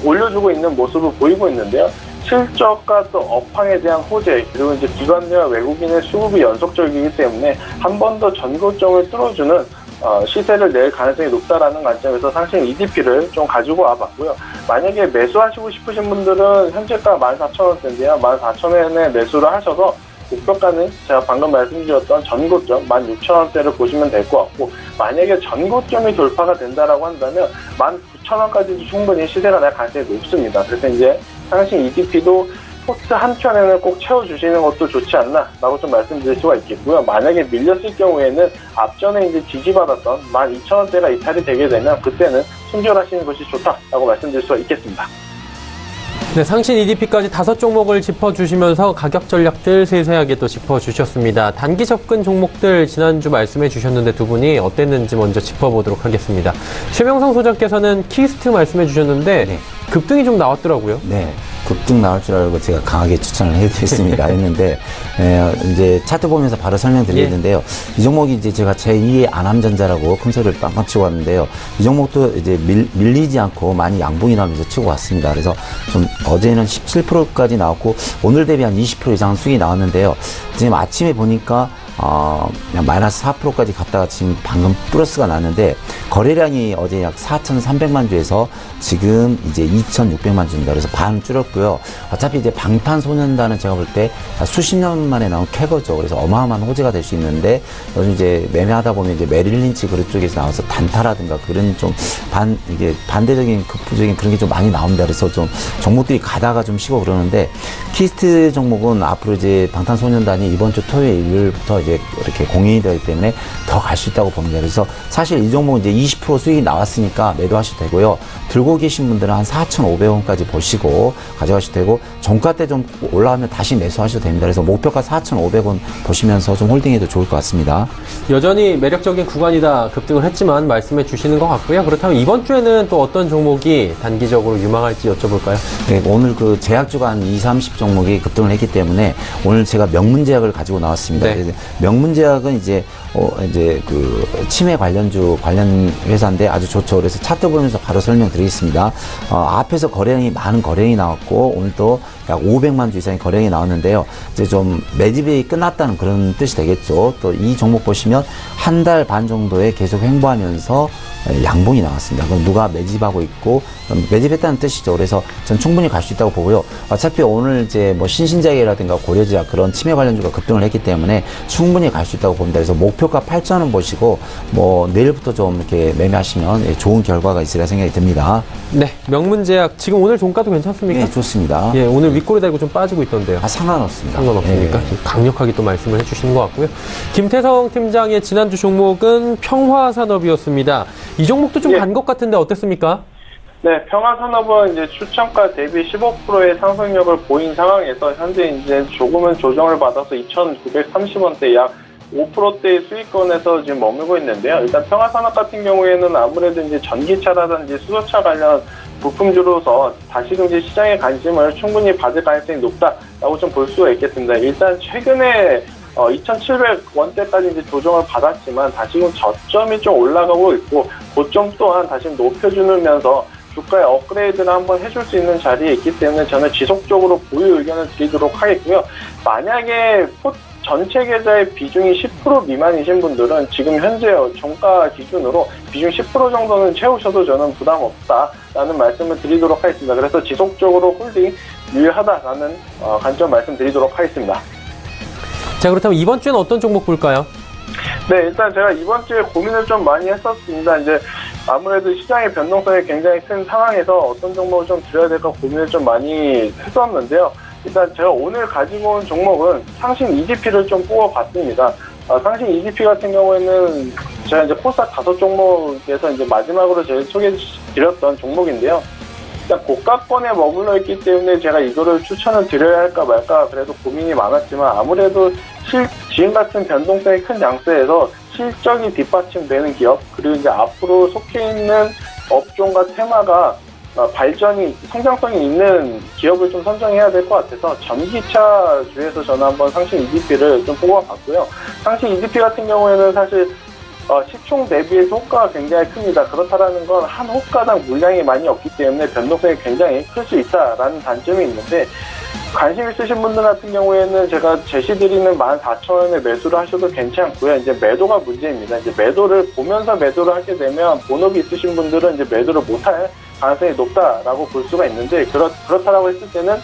올려주고 있는 모습을 보이고 있는데요. 실적과 또 업황에 대한 호재, 그리고 이제 기관과 외국인의 수급이 연속적이기 때문에 한 번 더 전고점을 뚫어주는 시세를 낼 가능성이 높다라는 관점에서 상신 EDP를 좀 가지고 와봤고요. 만약에 매수하시고 싶으신 분들은 현재가 14,000원대인데요. 14,000원에 매수를 하셔서 목표가는 제가 방금 말씀드렸던 전고점 16,000원대를 보시면 될 것 같고, 만약에 전고점이 돌파가 된다라고 한다면 19,000원까지도 충분히 시세가 날 가능성이 높습니다. 그래서 이제 상신 EDP도 포트 한 편에는 꼭 채워주시는 것도 좋지 않나라고 좀 말씀드릴 수가 있겠고요. 만약에 밀렸을 경우에는 앞전에 이제 지지받았던 12,000원대가 이탈이 되게 되면 그때는 손절하시는 것이 좋다라고 말씀드릴 수가 있겠습니다. 네, 상신 EDP까지 5종목을 짚어주시면서 가격 전략들 세세하게 또 짚어주셨습니다. 단기 접근 종목들 지난주 말씀해 주셨는데 두 분이 어땠는지 먼저 짚어보도록 하겠습니다. 최명성 소장께서는 키스트 말씀해 주셨는데 네. 급등이 좀 나왔더라고요. 네. 급등 나올 줄 알고 제가 강하게 추천을 해드렸습니다. 했는데, 이제 차트 보면서 바로 설명드리겠는데요. 이 종목이 이제 제가 제2의 안암전자라고 큰 소리를 빵빵 치고 왔는데요. 이 종목도 이제 밀리지 않고 많이 양봉이 나면서 치고 왔습니다. 그래서 좀 어제는 17%까지 나왔고, 오늘 대비 한 20% 이상 수익이 나왔는데요. 지금 아침에 보니까 그냥 마이너스 4%까지 갔다가 지금 방금 플러스가 났는데, 거래량이 어제 약 4,300만 주에서 지금 이제 2,600만 주입니다. 그래서 반 줄었고요. 어차피 이제 방탄소년단은 제가 볼 때 수십 년 만에 나온 캐거죠. 그래서 어마어마한 호재가 될 수 있는데, 요즘 이제 매매하다 보면 이제 메릴 린치 그룹 쪽에서 나와서 단타라든가 그런 좀 이게 반대적인 극부적인 그런 게 좀 많이 나옵니다. 그래서 좀 종목들이 가다가 좀 쉬고 그러는데, 키스트 종목은 앞으로 이제 방탄소년단이 이번 주 토요일 일요일부터 이제 이렇게 공연이 되기 때문에 더 갈 수 있다고 봅니다. 그래서 사실 이 종목은 이제 20% 수익이 나왔으니까 매도하셔도 되고요. 들고 계신 분들은 한 4,500원까지 보시고 가져가셔도 되고, 종가 때 좀 올라오면 다시 매수하셔도 됩니다. 그래서 목표가 4,500원 보시면서 좀 홀딩해도 좋을 것 같습니다. 여전히 매력적인 구간이다 급등을 했지만 말씀해 주시는 것 같고요. 그렇다면 이번 주에는 또 어떤 종목이 단기적으로 유망할지 여쭤볼까요? 네, 오늘 그 제약주가 한 20, 30 종목이 급등을 했기 때문에 오늘 제가 명문제약을 가지고 나왔습니다. 네. 명문제약은 이제 그 치매 관련 회사인데 아주 좋죠. 그래서 차트 보면서 바로 설명드리겠습니다. 앞에서 많은 거래량이 나왔고, 오늘 또 약 500만 주 이상의 거래량이 나왔는데요. 이제 좀 매집이 끝났다는 그런 뜻이 되겠죠. 또 이 종목 보시면 한 달 반 정도에 계속 횡보하면서 양봉이 나왔습니다. 그럼 누가 매집하고 있고 매집했다는 뜻이죠. 그래서 전 충분히 갈 수 있다고 보고요. 어차피 오늘 이제 뭐 신신제약이라든가 고려제약 그런 치매 관련주가 급등을 했기 때문에 충분히 갈 수 있다고 봅니다. 그래서 목표가 8,000원 보시고 뭐 내일부터 좀 이렇게 매매하시면 좋은 결과가 있으리라 생각이 듭니다. 네, 명문제약 지금 오늘 종가도 괜찮습니까? 네, 좋습니다. 예, 오늘 윗골이 달고 좀 빠지고 있던데요. 상관없습니다. 상관없습니까? 네. 강력하게 또 말씀을 해주시는 것 같고요. 김태성 팀장의 지난주 종목은 평화산업이었습니다. 이 종목도 좀 간 것 같은데 어땠습니까? 네, 평화산업은 이제 추천가 대비 15%의 상승력을 보인 상황에서 현재 이제 조금은 조정을 받아서 2,930원대 약 5%대의 수익권에서 지금 머물고 있는데요. 일단 평화산업 같은 경우에는 아무래도 이제 전기차라든지 수소차 관련 부품주로서 다시금 이제 시장의 관심을 충분히 받을 가능성이 높다라고 좀 볼 수가 있겠습니다. 일단 최근에 2,700원대까지 이제 조정을 받았지만 다시금 저점이 좀 올라가고 있고, 고점 또한 다시 높여주면서 주가의 업그레이드를 한번 해줄 수 있는 자리에 있기 때문에 저는 지속적으로 보유 의견을 드리도록 하겠고요. 만약에 전체 계좌의 비중이 10% 미만이신 분들은 지금 현재 종가 기준으로 비중 10% 정도는 채우셔도 저는 부담 없다라는 말씀을 드리도록 하겠습니다. 그래서 지속적으로 홀딩 유효하다라는 관점 말씀드리도록 하겠습니다. 자, 그렇다면 이번 주에는 어떤 종목 볼까요? 네, 일단 제가 이번 주에 고민을 좀 많이 했었습니다. 이제 아무래도 시장의 변동성이 굉장히 큰 상황에서 어떤 종목을 좀 들여야 될까 고민을 좀 많이 했었는데요. 일단 제가 오늘 가지고 온 종목은 상신 EDP를 좀 뽑아봤습니다. 상신 EDP 같은 경우에는 제가 이제 코스닥 5종목에서 이제 마지막으로 제일 소개해드렸던 종목인데요. 일단 고가권에 머물러 있기 때문에 제가 이거를 추천을 드려야 할까 말까 그래도 고민이 많았지만 아무래도 지금 같은 변동성이 큰 양세에서 실적이 뒷받침되는 기업 그리고 이제 앞으로 속해 있는 업종과 테마가 발전이 성장성이 있는 기업을 좀 선정해야 될 것 같아서 전기차주에서 저는 한번 상신 EDP를 좀 뽑아봤고요. 상신 EDP 같은 경우에는 사실 시총 대비해서 호가가 굉장히 큽니다. 그렇다라는 건 한 호가당 물량이 많이 없기 때문에 변동성이 굉장히 클 수 있다라는 단점이 있는데 관심 있으신 분들 같은 경우에는 제가 제시드리는 14,000원에 매수를 하셔도 괜찮고요. 이제 매도가 문제입니다. 이제 매도를 보면서 매도를 하게 되면 본업이 있으신 분들은 이제 매도를 못할 가능성이 높다라고 볼 수가 있는데 그렇다라고 했을 때는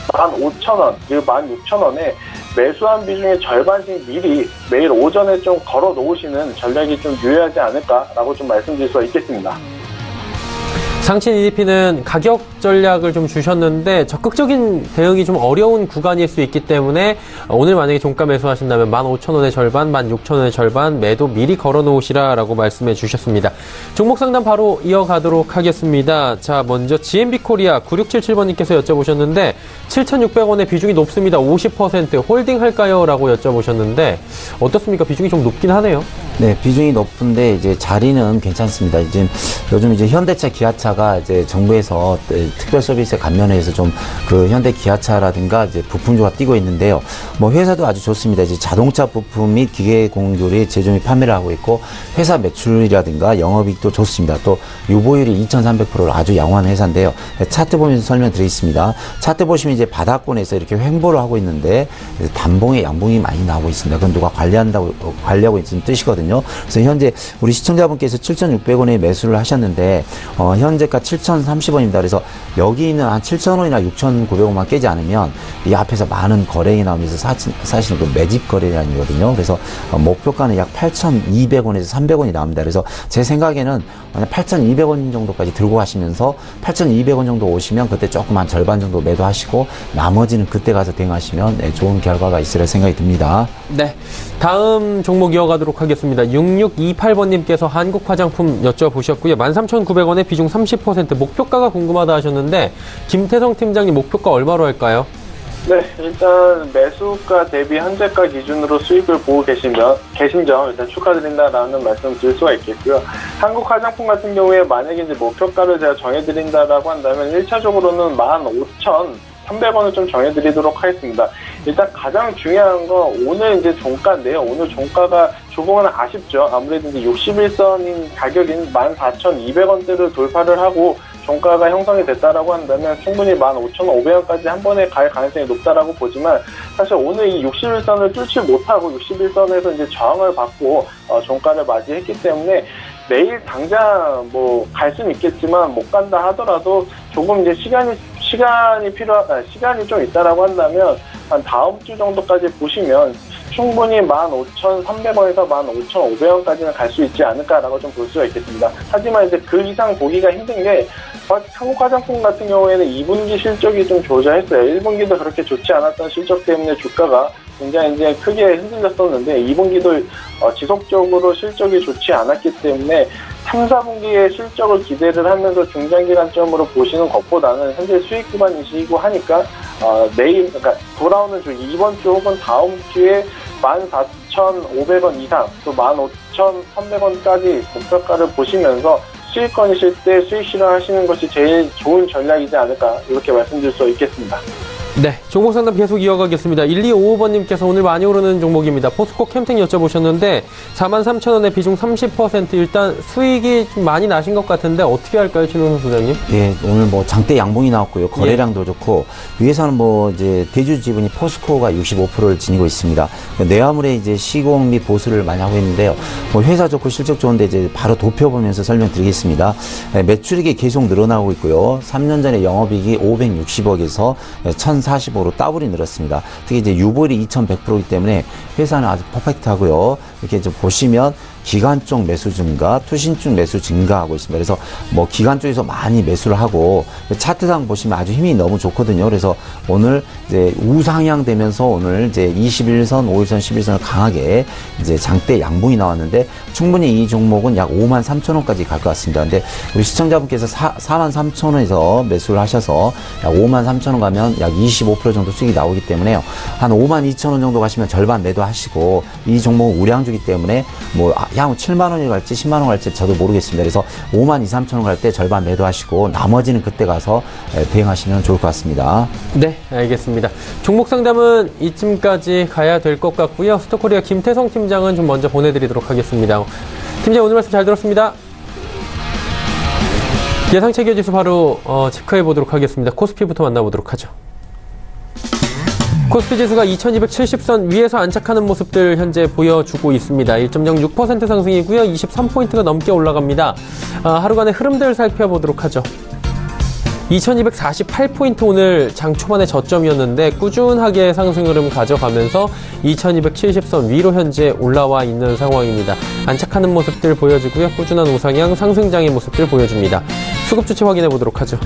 15,000원 그리고 16,000원에 매수한 비중의 절반씩 미리 매일 오전에 좀 걸어 놓으시는 전략이 좀 유효하지 않을까라고 좀 말씀드릴 수가 있겠습니다. 상신 EDP는 가격 전략을 좀 주셨는데 적극적인 대응이 좀 어려운 구간일 수 있기 때문에 오늘 만약에 종가 매수하신다면 15,000원의 절반, 16,000원의 절반 매도 미리 걸어 놓으시라라고 말씀해 주셨습니다. 종목 상담 바로 이어가도록 하겠습니다. 자, 먼저 GMB 코리아 9677번님께서 여쭤보셨는데 7,600원의 비중이 높습니다. 50% 홀딩 할까요? 라고 여쭤보셨는데 어떻습니까? 비중이 좀 높긴 하네요. 네, 비중이 높은데 이제 자리는 괜찮습니다. 이제 요즘 이제 현대차, 기아차가 이제 정부에서 특별 서비스 감면해서 좀 그 현대 기아차라든가 이제 부품주가 뛰고 있는데요. 뭐 회사도 아주 좋습니다. 이제 자동차 부품 및 기계 공조리 제조 및 판매를 하고 있고 회사 매출이라든가 영업이익도 좋습니다. 또 유보율이 2,300%를 아주 양호한 회사인데요. 차트 보면서 설명드리겠습니다. 차트 보시면 이제 바닥권에서 이렇게 횡보를 하고 있는데 단봉에 양봉이 많이 나오고 있습니다. 그건 누가 관리하고 있는 뜻이거든요. 그래서 현재 우리 시청자분께서 7,600원에 매수를 하셨는데 현재가 7,030원입니다. 그래서 여기 있는 한 7,000원이나 6,900원만 깨지 않으면 이 앞에서 많은 거래가 나오면서 사실은 그 매집 거래량이거든요. 그래서 목표가는 약 8,200원에서 300원이 나옵니다. 그래서 제 생각에는 8,200원 정도까지 들고 가시면서 8,200원 정도 오시면 그때 조금 한 절반 정도 매도하시고 나머지는 그때 가서 대응하시면 좋은 결과가 있으리라 생각이 듭니다. 네, 다음 종목 이어가도록 하겠습니다. 6628번님께서 한국 화장품 여쭤보셨고요. 13,900원에 비중 30% 목표가가 궁금하다 하셨는데 김태성 팀장님 목표가 얼마로 할까요? 네, 일단 매수가 대비 현재가 기준으로 수익을 보고 계신 점 일단 축하드린다라는 말씀 드릴 수가 있겠고요. 한국 화장품 같은 경우에 만약에 이제 목표가를 제가 정해드린다라고 한다면 1차적으로는 15,300원을 좀 정해드리도록 하겠습니다. 일단 가장 중요한 건 오늘 이제 종가인데요. 오늘 종가가 조금은 아쉽죠. 아무래도 이제 61선인 가격인 14,200원대를 돌파를 하고 종가가 형성이 됐다라고 한다면 충분히 15,500원까지 한 번에 갈 가능성이 높다라고 보지만 사실 오늘 이 61선을 뚫지 못하고 61선에서 이제 저항을 받고 종가를 맞이했기 때문에 내일 당장 뭐 갈 수는 있겠지만 못 간다 하더라도 조금 이제 시간이 좀 있다라고 한다면 한 다음 주 정도까지 보시면 충분히 15,300원에서 15,500원까지는 갈 수 있지 않을까라고 좀 볼 수가 있겠습니다. 하지만 이제 그 이상 보기가 힘든 게 한국 화장품 같은 경우에는 2분기 실적이 좀 조절했어요. 1분기도 그렇게 좋지 않았던 실적 때문에 주가가 굉장히 이제 크게 흔들렸었는데 2분기도 지속적으로 실적이 좋지 않았기 때문에 3, 4분기의 실적을 기대를 하면서 중장기관점으로 보시는 것보다는 현재 수익 기반이시고 하니까 내일 그러니까 돌아오는 주 이번 주 혹은 다음 주에 14,500원 이상 또 15,300원까지 목표가를 보시면서 수익권이실 때 수익 실현하시는 것이 제일 좋은 전략이지 않을까 이렇게 말씀드릴 수 있겠습니다. 네, 종목 상담 계속 이어가겠습니다. 1255번님께서 오늘 많이 오르는 종목입니다. 포스코 캠텍 여쭤보셨는데 43,000원에 비중 30% 일단 수익이 좀 많이 나신 것 같은데 어떻게 할까요, 신홍선 소장님? 예, 오늘 뭐 장대 양봉이 나왔고요. 거래량도 좋고 위에서는 뭐 이제 대주 지분이 포스코가 65%를 지니고 있습니다. 내화물에 이제 시공 및 보수를 많이 하고 있는데요. 뭐 회사 좋고 실적 좋은데 이제 바로 도표보면서 설명드리겠습니다. 매출액이 계속 늘어나고 있고요. 3년 전에 영업이익이 560억에서 1,045로 더블이 늘었습니다. 특히 이제 유보율이 2,100%이기 때문에 회사는 아주 퍼펙트하고요. 이렇게 좀 보시면 기관 쪽 매수 증가, 투신 쪽 매수 증가하고 있습니다. 그래서 뭐 기관 쪽에서 많이 매수를 하고 차트상 보시면 아주 힘이 너무 좋거든요. 그래서 오늘 이제 우상향 되면서 오늘 이제 21선, 5일선, 11선을 강하게 이제 장대 양봉이 나왔는데 충분히 이 종목은 약 53,000원까지 갈 것 같습니다. 근데 우리 시청자분께서 43,000원에서 매수를 하셔서 약 53,000원 가면 약 25% 정도 수익이 나오기 때문에요. 한 52,000원 정도 가시면 절반 매도하시고 이 종목은 우량주기 때문에 뭐 향후 7만 원이 갈지 10만 원 갈지 저도 모르겠습니다. 그래서 52,000원 갈 때 절반 매도하시고 나머지는 그때 가서 대응하시면 좋을 것 같습니다. 네, 알겠습니다. 종목 상담은 이쯤까지 가야 될 것 같고요. 스토코리아 김태성 팀장은 좀 먼저 보내드리도록 하겠습니다. 팀장 오늘 말씀 잘 들었습니다. 예상체 기어지수 바로 체크해 보도록 하겠습니다. 코스피부터 만나보도록 하죠. 코스피 지수가 2270선 위에서 안착하는 모습들 현재 보여주고 있습니다. 1.06% 상승이고요. 23포인트가 넘게 올라갑니다. 하루간의 흐름들 살펴보도록 하죠. 2248포인트 오늘 장 초반의 저점이었는데 꾸준하게 상승 흐름 가져가면서 2270선 위로 현재 올라와 있는 상황입니다. 안착하는 모습들 보여주고요. 꾸준한 우상향 상승장의 모습들 보여줍니다. 수급 주체 확인해 보도록 하죠.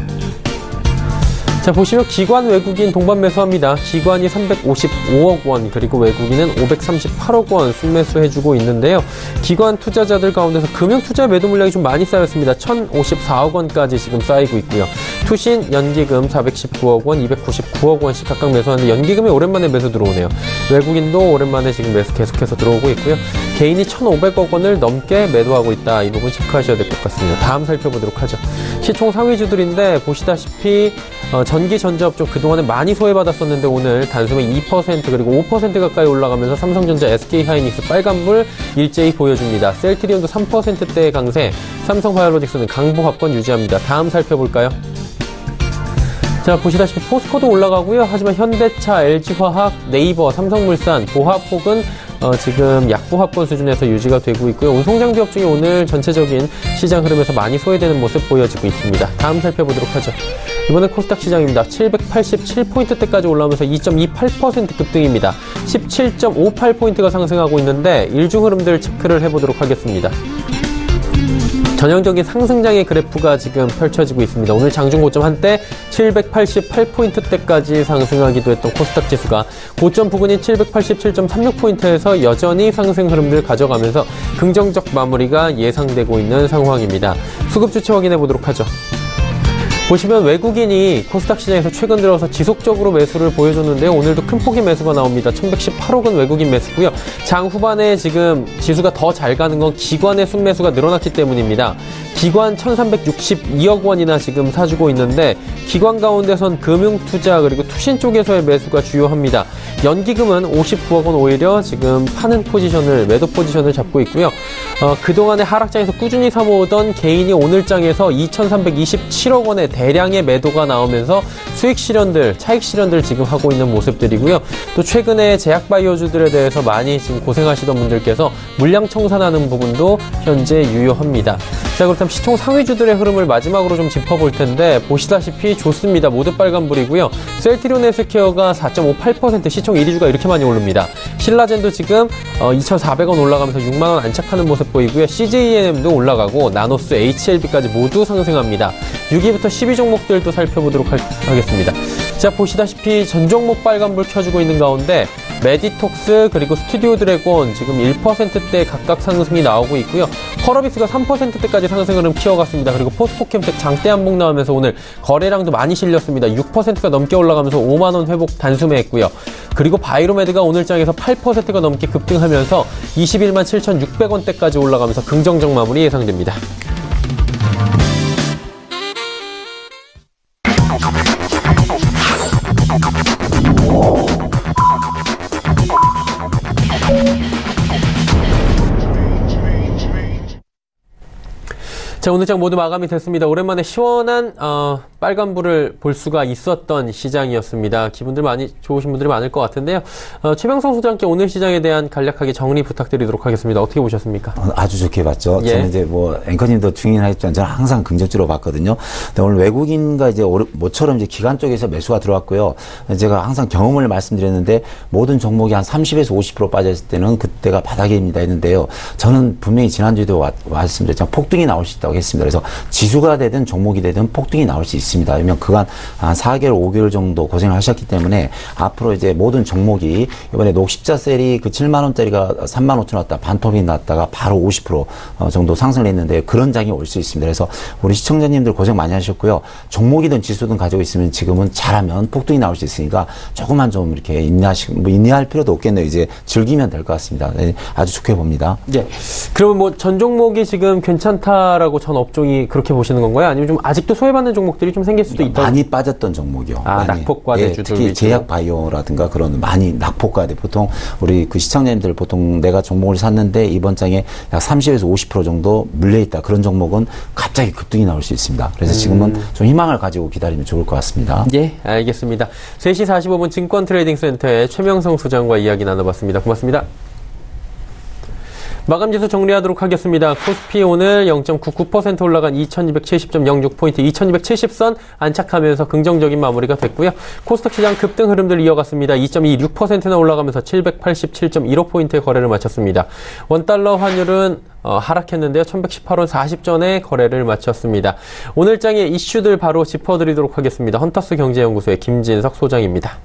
자, 보시면 기관 외국인 동반 매수합니다. 기관이 355억 원, 그리고 외국인은 538억 원 순매수 해주고 있는데요. 기관 투자자들 가운데서 금융 투자 매도 물량이 좀 많이 쌓였습니다. 1,054억 원까지 지금 쌓이고 있고요. 투신, 연기금 419억 원, 299억 원씩 각각 매수하는데 연기금이 오랜만에 매수 들어오네요. 외국인도 오랜만에 지금 매수 계속해서 들어오고 있고요. 개인이 1,500억 원을 넘게 매도하고 있다. 이 부분 체크하셔야 될 것 같습니다. 다음 살펴보도록 하죠. 시총 상위주들인데 보시다시피 전기 전자업종 그동안에 많이 소외받았었는데 오늘 단숨에 2% 그리고 5% 가까이 올라가면서 삼성전자, SK하이닉스 빨간불 일제히 보여줍니다. 셀트리온도 3%대의 강세, 삼성바이오로직스는 강보합권 유지합니다. 다음 살펴볼까요? 자, 보시다시피 포스코도 올라가고요. 하지만 현대차, LG화학, 네이버, 삼성물산, 보합폭은 지금 약보합권 수준에서 유지가 되고 있고요. 운송장비 업종이 오늘 전체적인 시장 흐름에서 많이 소외되는 모습 보여지고 있습니다. 다음 살펴보도록 하죠. 이번엔 코스닥 시장입니다. 787포인트대까지 올라오면서 2.28% 급등입니다. 17.58포인트가 상승하고 있는데 일중 흐름들 체크를 해보도록 하겠습니다. 전형적인 상승장의 그래프가 지금 펼쳐지고 있습니다. 오늘 장중 고점 한때 788포인트대까지 상승하기도 했던 코스닥 지수가 고점 부근인 787.36포인트에서 여전히 상승 흐름을 가져가면서 긍정적 마무리가 예상되고 있는 상황입니다. 수급 주체 확인해 보도록 하죠. 보시면 외국인이 코스닥 시장에서 최근 들어서 지속적으로 매수를 보여줬는데요. 오늘도 큰 폭의 매수가 나옵니다. 1118억은 외국인 매수고요. 장 후반에 지금 지수가 더 잘 가는 건 기관의 순매수가 늘어났기 때문입니다. 기관 1362억 원이나 지금 사주고 있는데 기관 가운데선 금융투자 그리고 투신 쪽에서의 매수가 주요합니다. 연기금은 59억 원 오히려 지금 파는 포지션을, 매도 포지션을 잡고 있고요. 그동안의 하락장에서 꾸준히 사모으던 개인이 오늘 장에서 2327억 원의 대량의 매도가 나오면서 수익 실현들, 차익 실현들 지금 하고 있는 모습들이고요. 또 최근에 제약바이오주들에 대해서 많이 지금 고생하시던 분들께서 물량 청산하는 부분도 현재 유효합니다. 자, 그렇다면 시총 상위주들의 흐름을 마지막으로 좀 짚어볼 텐데 보시다시피 좋습니다. 모두 빨간불이고요. 셀트리온 헬스케어가 4.58% 시총 1위주가 이렇게 많이 오릅니다. 신라젠도 지금 2,400원 올라가면서 6만원 안착하는 모습 보이고요. CJENM도 올라가고 나노스, HLB까지 모두 상승합니다. 6위부터 10위 종목들도 살펴보도록 하겠습니다. 자, 보시다시피 전 종목 빨간불 켜주고 있는 가운데 메디톡스 그리고 스튜디오 드래곤 지금 1%대 각각 상승이 나오고 있고요. 펄어비스가 3%대까지 상승 흐름 키워갔습니다. 그리고 포스코캠텍 장대 한봉 나오면서 오늘 거래량도 많이 실렸습니다. 6%가 넘게 올라가면서 5만원 회복 단숨에 그리고 바이로메드가 오늘 장에서 8%가 넘게 급등하면서 21만 7,600원대까지 올라가면서 긍정적 마무리 예상됩니다. 자, 자, 오늘 장 모두 마감이 됐습니다. 오랜만에 시원한 빨간불을 볼 수가 있었던 시장이었습니다. 기분들 많이 좋으신 분들이 많을 것 같은데요. 최명성 소장께 오늘 시장에 대한 간략하게 정리 부탁드리도록 하겠습니다. 어떻게 보셨습니까? 아주 좋게 봤죠. 예. 저는 이제 뭐 앵커님도 증인하셨지만 저는 항상 긍정적으로 봤거든요. 근데 오늘 외국인과 이제 모처럼 이제 기관 쪽에서 매수가 들어왔고요. 제가 항상 경험을 말씀드렸는데 모든 종목이 한 30에서 50% 빠졌을 때는 그때가 바닥입니다 했는데요. 저는 분명히 지난주에도 말씀드렸지만 폭등이 나올 수 있다고 했습니다. 그래서 지수가 되든 종목이 되든 폭등이 나올 수 있습니다. 왜냐면 그간 한 4개월, 5개월 정도 고생을 하셨기 때문에 앞으로 이제 모든 종목이 이번에 녹십자 셀이 그 7만원짜리가 3만 5천 왔다 반토막이 났다가 바로 50% 정도 상승을 했는데 그런 장이 올 수 있습니다. 그래서 우리 시청자님들 고생 많이 하셨고요. 종목이든 지수든 가지고 있으면 지금은 잘하면 폭등이 나올 수 있으니까 조금만 좀 이렇게 인내할 필요도 없겠네요. 이제 즐기면 될 것 같습니다. 네, 아주 좋게 봅니다. 예. 그러면 뭐 전 종목이 지금 괜찮다라고 전 업종이 그렇게 보시는 건가요? 아니면 좀 아직도 소외받는 종목들이 좀 생길 수도 있다? 많이 빠졌던 종목이요. 낙폭과대주들. 특히 제약 바이오라든가 그런 많이 낙폭과대. 보통 우리 그 시청자님들 보통 내가 종목을 샀는데 이번 장에 약 30에서 50% 정도 물려있다. 그런 종목은 갑자기 급등이 나올 수 있습니다. 그래서 지금은 좀 희망을 가지고 기다리면 좋을 것 같습니다. 예, 알겠습니다. 3시 45분 증권트레이딩센터의 최명성 소장과 이야기 나눠봤습니다. 고맙습니다. 마감지수 정리하도록 하겠습니다. 코스피 오늘 0.99% 올라간 2270.06포인트, 2270선 안착하면서 긍정적인 마무리가 됐고요. 코스닥 시장 급등 흐름들 이어갔습니다. 2.26%나 올라가면서 787.15포인트의 거래를 마쳤습니다. 원달러 환율은 하락했는데요. 1118원 40전에 거래를 마쳤습니다. 오늘 장의 이슈들 바로 짚어드리도록 하겠습니다. 헌터스 경제연구소의 김진석 소장입니다.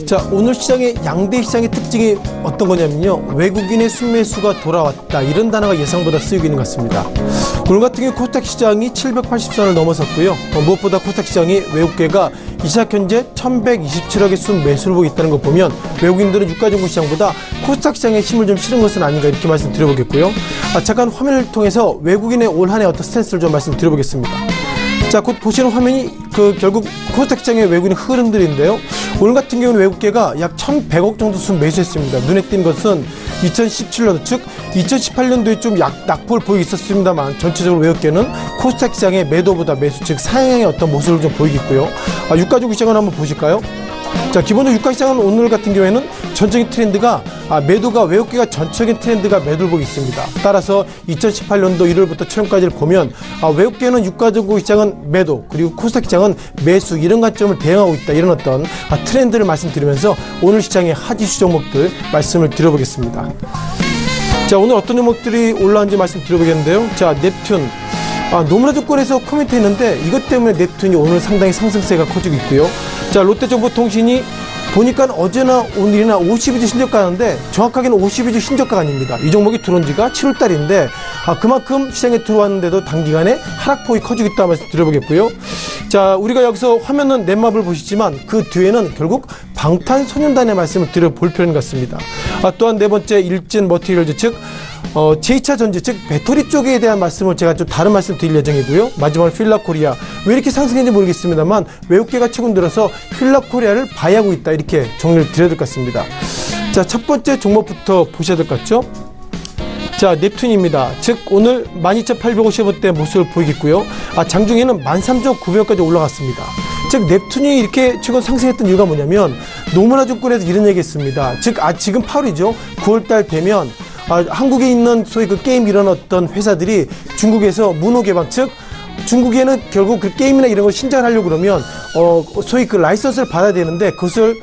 자, 오늘 시장의 양대 시장의 특징이 어떤 거냐면요. 외국인의 순매수가 돌아왔다. 이런 단어가 예상보다 쓰이고 있는 것 같습니다. 오늘 같은 경우 코스닥 시장이 780선을 넘어섰고요. 무엇보다 코스닥 시장이 외국계가 이 시각 현재 1127억의 순매수를 보고 있다는 거 보면 외국인들은 유가정보 시장보다 코스닥 시장에 힘을 좀 실은 것은 아닌가 이렇게 말씀드려보겠고요. 잠깐 화면을 통해서 외국인의 올 한 해 어떤 스탠스를 좀 말씀드려보겠습니다. 자, 곧 보시는 화면이 결국 코스닥 시장의 외국인 흐름들인데요. 오늘 같은 경우는 외국계가 약 1,100억 정도 순 매수했습니다. 눈에 띈 것은 2017년도 즉 2018년도에 좀 낙폭을 보이고 있었습니다만 전체적으로 외국계는 코스닥 시장의 매도보다 매수 즉 상향의 어떤 모습을 좀 보이겠고요. 유가지수 시장을 한번 보실까요? 자, 기본적으로 유가시장은 오늘 같은 경우에는 전적인 트렌드가 매도가 외국계가 전적인 트렌드가 매도를 보고 있습니다. 따라서 2018년도 1월부터 최근까지를 보면 외국계는 유가적으로 시장은 매도 그리고 코스닥 시장은 매수 이런 관점을 대응하고 있다. 이런 어떤 트렌드를 말씀드리면서 오늘 시장의 핫 이슈 종목들 말씀을 드려보겠습니다. 자, 오늘 어떤 종목들이 올라왔는지 말씀드려보겠는데요. 자, 넵튠 노무라 증권에서 코멘트 했는데 이것 때문에 넵튠이 오늘 상당히 상승세가 커지고 있고요. 자, 롯데정보통신이 보니까 어제나 오늘이나 52주 신저가인데 정확하게는 52주 신저가가 아닙니다. 이 종목이 들어온 지가 7월달인데 그만큼 시장에 들어왔는데도 단기간에 하락폭이 커지고 있다는 말씀 드려보겠고요. 자, 우리가 여기서 화면은 넷마블 보시지만 그 뒤에는 결국 방탄소년단의 말씀을 드려볼 필요는 같습니다. 또한 네 번째 일진 머티리얼즈 즉 제2차 전지, 즉 배터리 쪽에 대한 말씀을 제가 좀 다른 말씀 드릴 예정이고요. 마지막으로 필라코리아. 왜 이렇게 상승했는지 모르겠습니다만 외국계가 최근 들어서 필라코리아를 바이하고 있다. 이렇게 정리를 드려야 될 것 같습니다. 자, 첫 번째 종목부터 보셔야 될 것 같죠? 자, 넵튠입니다. 즉 오늘 12,850원대 모습을 보이겠고요. 장중에는 13,900원까지 올라갔습니다. 즉 넵튠이 이렇게 최근 상승했던 이유가 뭐냐면 노무라증권에서 이런 얘기했습니다. 즉 지금 8월이죠. 9월달 되면 한국에 있는 소위 그 게임 이런 어떤 회사들이 중국에서 문호 개방, 즉 중국에는 결국 그 게임이나 이런 걸 신작을 하려고 그러면 소위 그 라이선스를 받아야 되는데 그것을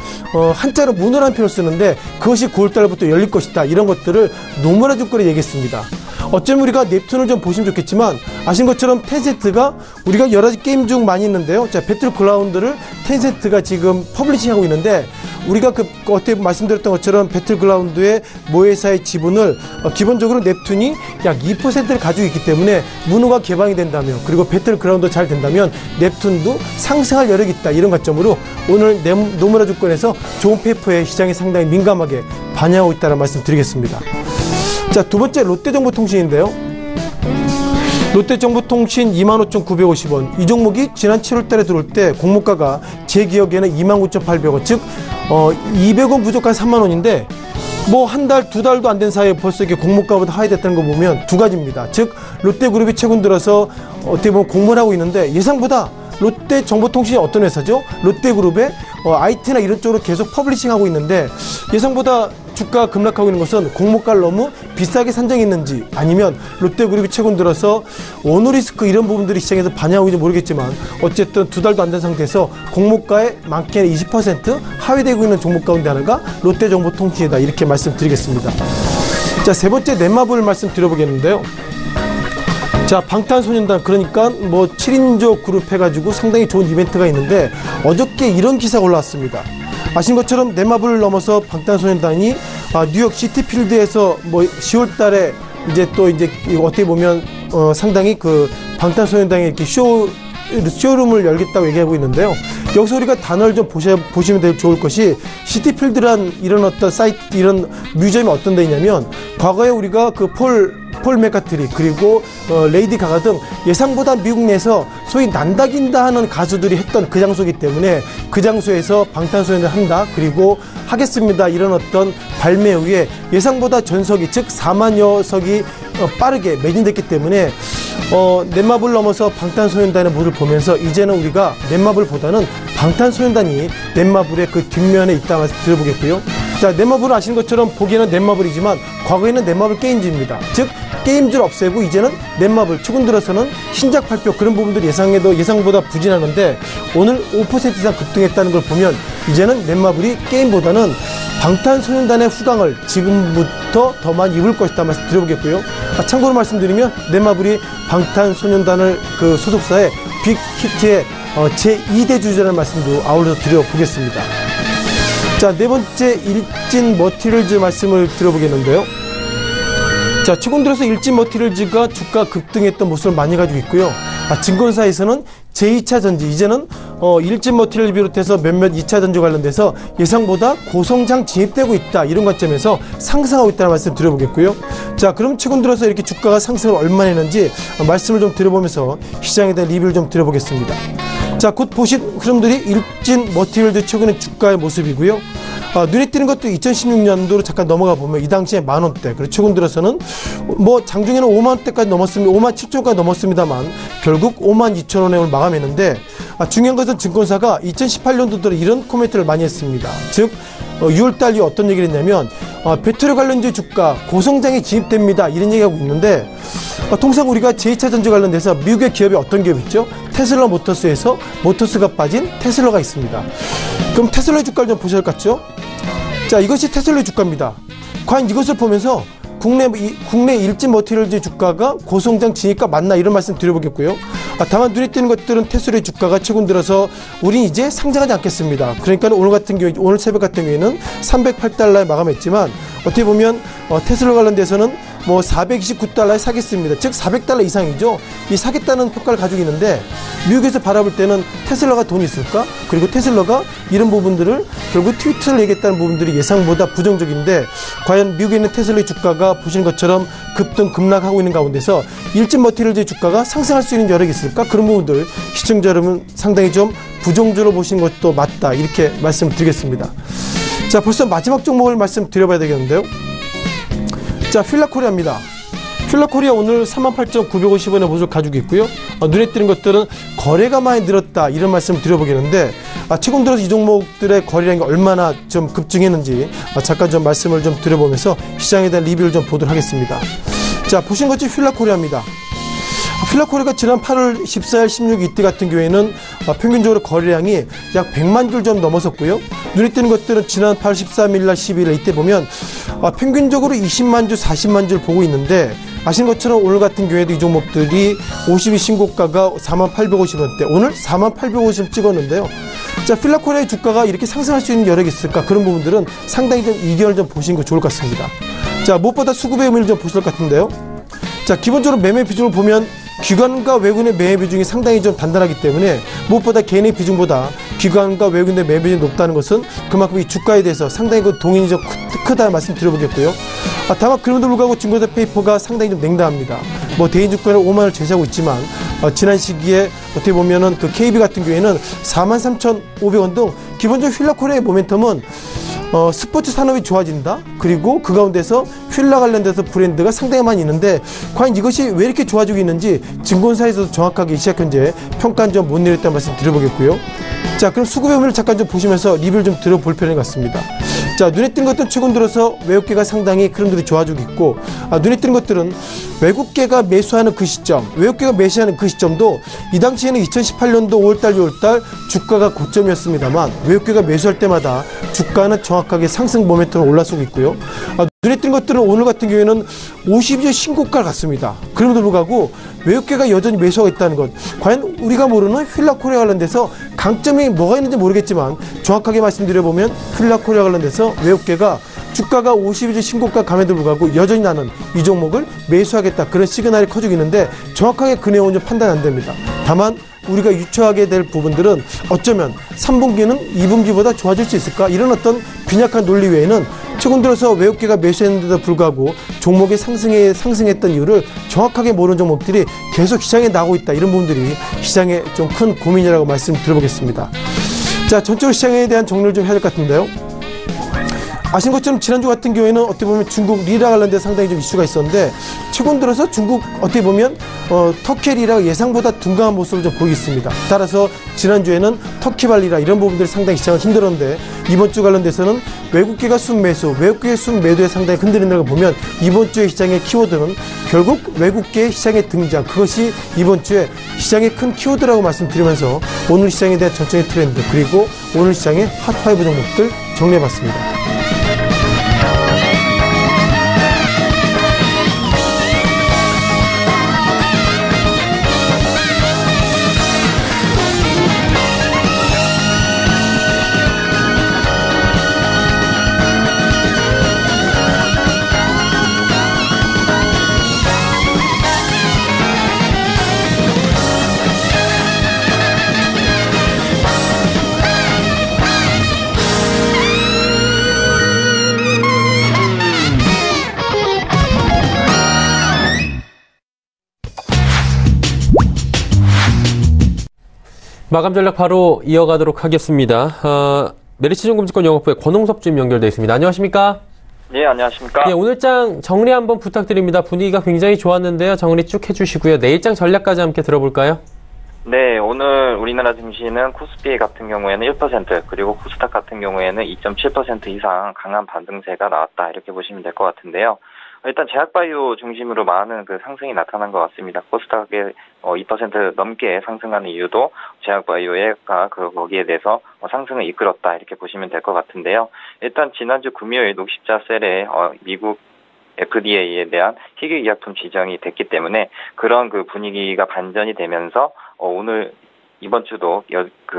한자로 문호라는 표현을 쓰는데 그것이 9월달부터 열릴 것이다. 이런 것들을 노무라 증권에 얘기했습니다. 어쩌면 우리가 넵튠을 좀 보시면 좋겠지만 아신 것처럼 텐센트가 우리가 여러 가지 게임 중 많이 있는데요. 자, 배틀그라운드를 텐센트가 지금 퍼블리싱하고 있는데 우리가 어떻게 말씀드렸던 것처럼 배틀그라운드의 모회사의 지분을 기본적으로 넵튠이 약 2%를 가지고 있기 때문에 문호가 개방이 된다면 그리고 배틀그라운드 잘 된다면 넵튠도 상승할 여력이 있다. 이런 관점으로 오늘 노무라 증권에서 좋은 페이퍼에 시장이 상당히 민감하게 반영하고 있다는 말씀 드리겠습니다. 자, 두 번째 롯데정보통신인데요. 롯데정보통신 25,950원. 이 종목이 지난 7월달에 들어올 때 공모가가 제 기억에는 29,800원. 즉 200원 부족한 3만원인데 뭐 한 달, 두 달도 안 된 사이에 벌써 이게 공모가보다 하회됐다는 거 보면 두 가지입니다. 즉 롯데그룹이 최근 들어서 어떻게 보면 공모를 하고 있는데 예상보다 롯데정보통신이 어떤 회사죠? 롯데그룹의 IT나 이런 쪽으로 계속 퍼블리싱하고 있는데 예상보다 주가 급락하고 있는 것은 공모가를 너무 비싸게 산정했는지 아니면 롯데그룹이 최근 들어서 오너리스크 이런 부분들이 시장에서 반영하고 있는지 모르겠지만 어쨌든 두 달도 안 된 상태에서 공모가의 많게는 20% 하회되고 있는 종목 가운데 하나가 롯데정보통신이다. 이렇게 말씀드리겠습니다. 자, 세 번째 넷마블 말씀드려보겠는데요. 자, 방탄소년단, 그러니까 뭐 7인조 그룹 해가지고 상당히 좋은 이벤트가 있는데 어저께 이런 기사가 올라왔습니다. 아신 것처럼 넷마블을 넘어서 방탄소년단이 뉴욕 시티필드에서 뭐 10월 달에 이제 또 이제 어떻게 보면 상당히 그 방탄소년단이 이렇게 쇼룸을 열겠다고 얘기하고 있는데요. 여기서 우리가 단어를 좀 보시면 되게 좋을 것이 시티필드란 이런 어떤 사이트, 이런 뮤지엄이 어떤 데 있냐면 과거에 우리가 그 폴 맥카트니 그리고 레이디 가가 등 예상보다 미국 내에서 소위 난다긴다 하는 가수들이 했던 그 장소이기 때문에 그 장소에서 방탄소년단 한다 그리고 하겠습니다 이런 어떤 발매 후에 예상보다 전석이 즉 4만여 석이 빠르게 매진됐기 때문에 넷마블 넘어서 방탄소년단의 모습을 보면서 이제는 우리가 넷마블보다는 방탄소년단이 넷마블의 그 뒷면에 있다는 말씀 들어보겠고요. 자, 넷마블은 아시는 것처럼 보기에는 넷마블이지만 과거에는 넷마블 게임즈입니다. 즉 게임즈를 없애고 이제는 넷마블, 최근 들어서는 신작 발표 그런 부분들이 예상보다 부진하는데 오늘 5% 이상 급등했다는 걸 보면 이제는 넷마블이 게임보다는 방탄소년단의 후광을 지금부터 더 많이 입을 것이다 말씀 드려보겠고요. 참고로 말씀드리면 넷마블이 방탄소년단을 그 소속사의 빅히트의 제2대 주자라는 말씀도 아울러서 드려보겠습니다. 자, 네 번째 일진 머티리얼즈 말씀을 드려보겠는데요. 자, 최근 들어서 일진 머티리얼즈가 주가 급등했던 모습을 많이 가지고 있고요. 증권사에서는 제2차 전지, 이제는 일진 머티리얼 비롯해서 몇몇 2차 전지 관련돼서 예상보다 고성장 진입되고 있다. 이런 관점에서 상승하고 있다는 말씀 드려보겠고요. 자, 그럼 최근 들어서 이렇게 주가가 상승을 얼마나 했는지 말씀을 좀 드려보면서 시장에 대한 리뷰를 좀 드려보겠습니다. 자, 곧 보신 흐름들이 일진 머티리얼즈 최근의 주가의 모습이고요. 눈에 띄는 것도 2016년도로 잠깐 넘어가 보면 이 당시에 만원대, 그리고 최근 들어서는 뭐 장중에는 5만원대까지 넘었습니다. 5만 7천원까지 넘었습니다만 결국 5만 2천원에 오늘 마감했는데 중요한 것은 증권사가 2018년도 들어 이런 코멘트를 많이 했습니다. 즉 6월달 이후 어떤 얘기를 했냐면 배터리 관련주 주가 고성장에 진입됩니다. 이런 얘기하고 있는데 통상 우리가 제2차 전지 관련돼서 미국의 기업이 어떤 기업이 있죠? 테슬라 모터스에서 모터스가 빠진 테슬라가 있습니다. 그럼 테슬라의 주가를 좀 보셔야 할 것 같죠? 자, 이것이 테슬라의 주가입니다. 과연 이것을 보면서 국내 일진 머티리얼즈 주가가 고성장 진입가 맞나 이런 말씀 드려보겠고요. 다만 눈에 띄는 것들은 테슬라의 주가가 최근 들어서 우린 이제 상장하지 않겠습니다. 그러니까 오늘 새벽 같은 경우에는 $308에 마감했지만 어떻게 보면 테슬라 관련돼서는 뭐 429달러에 사겠습니다. 즉 400달러 이상이죠. 이 사겠다는 효과를 가지고 있는데 미국에서 바라볼 때는 테슬라가 돈이 있을까? 그리고 테슬라가 이런 부분들을 결국 트위터를 내겠다는 부분들이 예상보다 부정적인데 과연 미국에 있는 테슬라의 주가가 보시는 것처럼 급등 급락하고 있는 가운데서 일진 머티리얼즈의 주가가 상승할 수 있는 여력이 있을까? 그런 부분들 시청자 여러분 상당히 좀 부정적으로 보시는 것도 맞다 이렇게 말씀드리겠습니다. 자, 벌써 마지막 종목을 말씀드려봐야 되겠는데요. 자, 휠라코리아입니다. 휠라코리아 오늘 38,950원의 모습을 가지고 있고요. 눈에 띄는 것들은 거래가 많이 늘었다 이런 말씀을 드려보겠는데 최근 들어서 이 종목들의 거래량이 얼마나 좀 급증했는지 잠깐 좀 말씀을 좀 드려보면서 시장에 대한 리뷰를 좀 보도록 하겠습니다. 자, 보시는 것이 휠라코리아입니다. 휠라코리아가 지난 8월 14일, 16일 이때 같은 경우에는 평균적으로 거래량이 약 100만 줄 좀 넘었었고요. 눈에 띄는 것들은 지난 8월 13일 날 12일 이때 보면 평균적으로 20만 줄, 40만 줄 보고 있는데 아시는 것처럼 오늘 같은 경우에도 이 종목들이 50일 신고가가 4850원대, 오늘 4850원 찍었는데요. 자, 휠라코리아의 주가가 이렇게 상승할 수 있는 여력이 있을까? 그런 부분들은 상당히 좀 이견을 좀 보시는 거 좋을 것 같습니다. 자, 무엇보다 수급의 의미를 좀 보실 것 같은데요. 자, 기본적으로 매매 비중을 보면 기관과 외국인의 매매 비중이 상당히 좀 단단하기 때문에 무엇보다 개인의 비중보다 기관과 외국인의 매매 비중이 높다는 것은 그만큼 이 주가에 대해서 상당히 그 동인이 좀 크다는 말씀 드려보겠고요. 다만 그럼에도 불구하고 증거자 페이퍼가 상당히 좀 냉담합니다. 뭐 대인 주가를 5만 원을 제시하고 있지만 지난 시기에 어떻게 보면은 그 KB 같은 경우에는 43,500원 등 기본적으로 휠라코리아의 모멘텀은 스포츠 산업이 좋아진다. 그리고 그 가운데서 휠라 관련돼서 브랜드가 상당히 많이 있는데 과연 이것이 왜 이렇게 좋아지고 있는지 증권사에서도 정확하게 시작 현재 평가는 좀 못 내렸다는 말씀 드려보겠고요. 자, 그럼 수급의 의미를 잠깐 좀 보시면서 리뷰를 좀 들어볼 필요가 같습니다. 자, 눈에 띄는 것들은 최근 들어서 외국계가 상당히 흐름들이 좋아지고 있고 눈에 띄는 것들은 외국계가 매수하는 그 시점, 외국계가 매수하는 그 시점도 이 당시에는 2018년도 5월달, 6월달 주가가 고점이었습니다만 외국계가 매수할 때마다 주가는 정확하게 상승 모멘텀으로 올라서고 있고요. 눈에 띄는 것들은 오늘 같은 경우에는 52주 신고가를 갔습니다. 그럼에도 불구하고 외국계가 여전히 매수하고 있다는 것, 과연 우리가 모르는 휠라코리아 관련돼서 강점이 뭐가 있는지 모르겠지만 정확하게 말씀드려보면 휠라코리아 관련돼서 외국계가 주가가 52주 신고가 감에도 불구하고 여전히 나는 이 종목을 매수하겠다 그런 시그널이 커지고 있는데 정확하게 그 내용은 좀 판단이 안 됩니다. 다만 우리가 유추하게 될 부분들은 어쩌면 3분기는 2분기보다 좋아질 수 있을까? 이런 어떤 빈약한 논리 외에는 최근 들어서 외국계가 매수했는데도 불구하고 종목이 상승했던 이유를 정확하게 모르는 종목들이 계속 시장에 나오고 있다. 이런 부분들이 시장에 좀 큰 고민이라고 말씀드려보겠습니다. 자, 전적으로 시장에 대한 정리를 좀 해야 될 것 같은데요. 아신 것처럼 지난주 같은 경우에는 어떻게 보면 중국 리라 관련된 상당히 좀 이슈가 있었는데 최근 들어서 중국 어떻게 보면 터키 리라가 예상보다 둔감한 모습을 좀 보이고 있습니다. 따라서 지난주에는 터키발 리라 이런 부분들이 상당히 시장을 힘들었는데 이번 주 관련돼서는 외국계가 순매수, 외국계의 순매도에 상당히 흔들린다고 보면 이번 주의 시장의 키워드는 결국 외국계의 시장의 등장, 그것이 이번 주에 시장의 큰 키워드라고 말씀드리면서 오늘 시장에 대한 전체의 트렌드 그리고 오늘 시장의 핫5 종목들 정리해봤습니다. 마감 전략 바로 이어가도록 하겠습니다. 메리츠증권증권 영업부의 권홍섭 주임 연결되어 있습니다. 안녕하십니까? 네, 안녕하십니까? 네, 오늘장 정리 한번 부탁드립니다. 분위기가 굉장히 좋았는데요. 정리 쭉 해주시고요. 내일장 전략까지 함께 들어볼까요? 네, 오늘 우리나라 증시는 코스피 같은 경우에는 1%, 그리고 코스닥 같은 경우에는 2.7% 이상 강한 반등세가 나왔다. 이렇게 보시면 될 것 같은데요. 일단 제약바이오 중심으로 많은 그 상승이 나타난 것 같습니다. 코스닥에 2% 넘게 상승하는 이유도 제약바이오가 거기에 대해서 상승을 이끌었다. 이렇게 보시면 될 것 같은데요. 일단 지난주 금요일 녹십자 셀에 미국 FDA에 대한 희귀의약품 지정이 됐기 때문에 그런 그 분위기가 반전이 되면서 오늘 이번 주도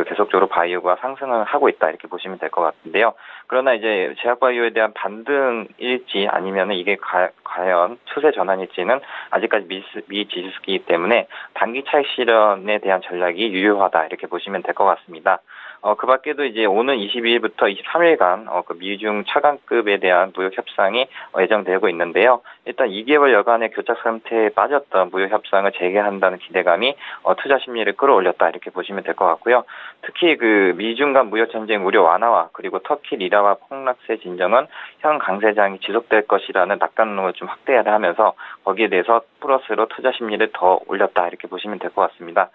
계속적으로 바이오가 상승을 하고 있다 이렇게 보시면 될 것 같은데요. 그러나 이제 제약바이오에 대한 반등일지 아니면 이게 과연 추세 전환일지는 아직까지 미지수이기 때문에 단기 차익 실현에 대한 전략이 유효하다 이렇게 보시면 될 것 같습니다. 그 밖에도 이제 오는 22일부터 23일간 그 미중 차관급에 대한 무역 협상이 예정되고 있는데요. 일단 2개월 여간의 교착 상태에 빠졌던 무역 협상을 재개한다는 기대감이 투자 심리를 끌어올렸다 이렇게 보시면 될 것 같고요. 특히 그 미중 간 무역 전쟁 우려 완화와 그리고 터키 리라와 폭락세 진정은 현 강세장이 지속될 것이라는 낙관론을 좀 확대를 하면서 거기에 대해서 플러스로 투자 심리를 더 올렸다 이렇게 보시면 될 것 같습니다.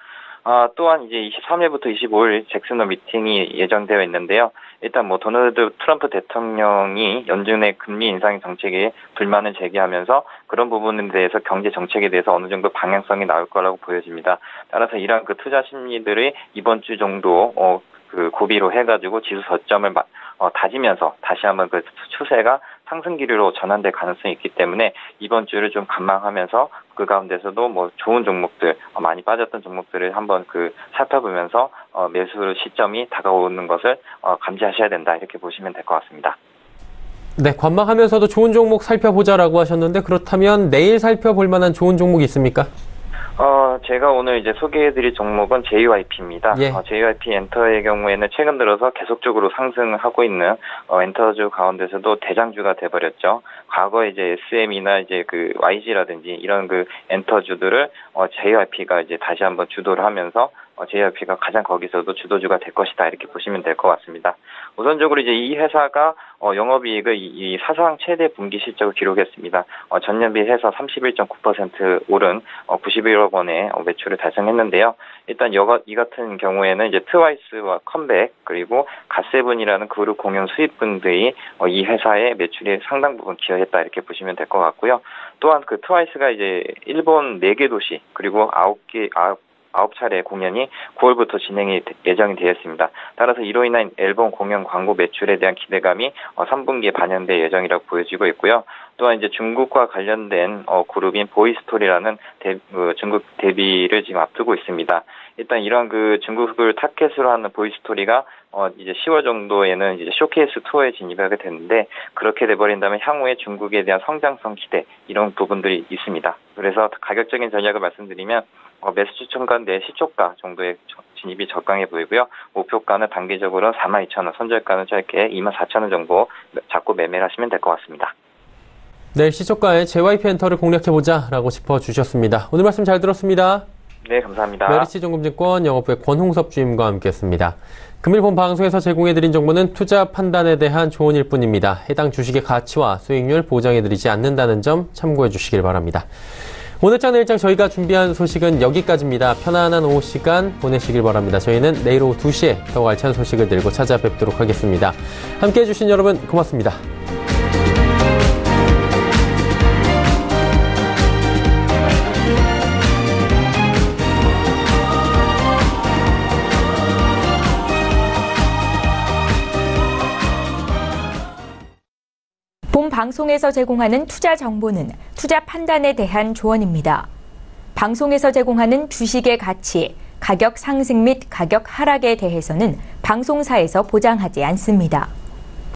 또한 이제 23일부터 25일 잭슨홀 미팅이 예정되어 있는데요. 일단 도널드 트럼프 대통령이 연준의 금리 인상 정책에 불만을 제기하면서 그런 부분에 대해서 경제 정책에 대해서 어느 정도 방향성이 나올 거라고 보여집니다. 따라서 이러한 그 투자 심리들이 이번 주 정도 고비로 해가지고 지수 저점을 다지면서 다시 한번 그 추세가 상승 기류로 전환될 가능성이 있기 때문에 이번 주를 좀 관망하면서 그 가운데서도 좋은 종목들, 많이 빠졌던 종목들을 한번 살펴보면서 매수 시점이 다가오는 것을 감지하셔야 된다 이렇게 보시면 될 것 같습니다. 네, 관망하면서도 좋은 종목 살펴보자라고 하셨는데 그렇다면 내일 살펴볼 만한 좋은 종목이 있습니까? 제가 오늘 이제 소개해드릴 종목은 JYP입니다. 예. JYP 엔터의 경우에는 최근 들어서 계속적으로 상승하고 있는 엔터주 가운데서도 대장주가 돼버렸죠. 과거 이제 SM이나 이제 YG라든지 이런 엔터주들을 JYP가 이제 다시 한번 주도를 하면서 JYP가 가장 거기서도 주도주가 될 것이다 이렇게 보시면 될 것 같습니다. 우선적으로 이제 이 회사가 영업이익을 이 사상 최대 분기 실적을 기록했습니다. 전년 비해서 31.9% 오른 91억 원의 매출을 달성했는데요. 일단 이 같은 경우에는 이제 트와이스와 컴백 그리고 갓세븐이라는 그룹 공연 수입분들이 이 회사의 매출에 상당 부분 기여했다 이렇게 보시면 될 것 같고요. 또한 트와이스가 이제 일본 4개 도시 그리고 9차례 공연이 9월부터 진행이 예정이 되어 있습니다. 따라서 이로 인한 앨범 공연 광고 매출에 대한 기대감이 3분기에 반영될 예정이라고 보여지고 있고요. 또한 이제 중국과 관련된 그룹인 보이스토리라는 중국 데뷔를 지금 앞두고 있습니다. 일단 이런 중국을 타켓으로 하는 보이스토리가 이제 10월 정도에는 이제 쇼케이스 투어에 진입하게 되는데 그렇게 돼버린다면 향후에 중국에 대한 성장성 기대 이런 부분들이 있습니다. 그래서 가격적인 전략을 말씀드리면 매수 추천가 내 시초가 정도의 진입이 적강해 보이고요. 목표가는 단기적으로 42,000원, 손절가는 짧게 24,000원 정도 잡고 매매를 하시면 될 것 같습니다. 내일 시초가에 JYP 엔터를 공략해보자라고 짚어주셨습니다. 오늘 말씀 잘 들었습니다. 네, 감사합니다. 메리츠증권증권 영업부의 권홍섭 주임과 함께했습니다. 금일 본 방송에서 제공해드린 정보는 투자 판단에 대한 조언일 뿐입니다. 해당 주식의 가치와 수익률 보장해드리지 않는다는 점 참고해 주시길 바랍니다. 오늘장 내일장 저희가 준비한 소식은 여기까지입니다. 편안한 오후 시간 보내시길 바랍니다. 저희는 내일 오후 2시에 더 알찬 소식을 들고 찾아뵙도록 하겠습니다. 함께해 주신 여러분 고맙습니다. 본 방송에서 제공하는 투자 정보는 투자 판단에 대한 조언입니다. 방송에서 제공하는 주식의 가치, 가격 상승 및 가격 하락에 대해서는 방송사에서 보장하지 않습니다.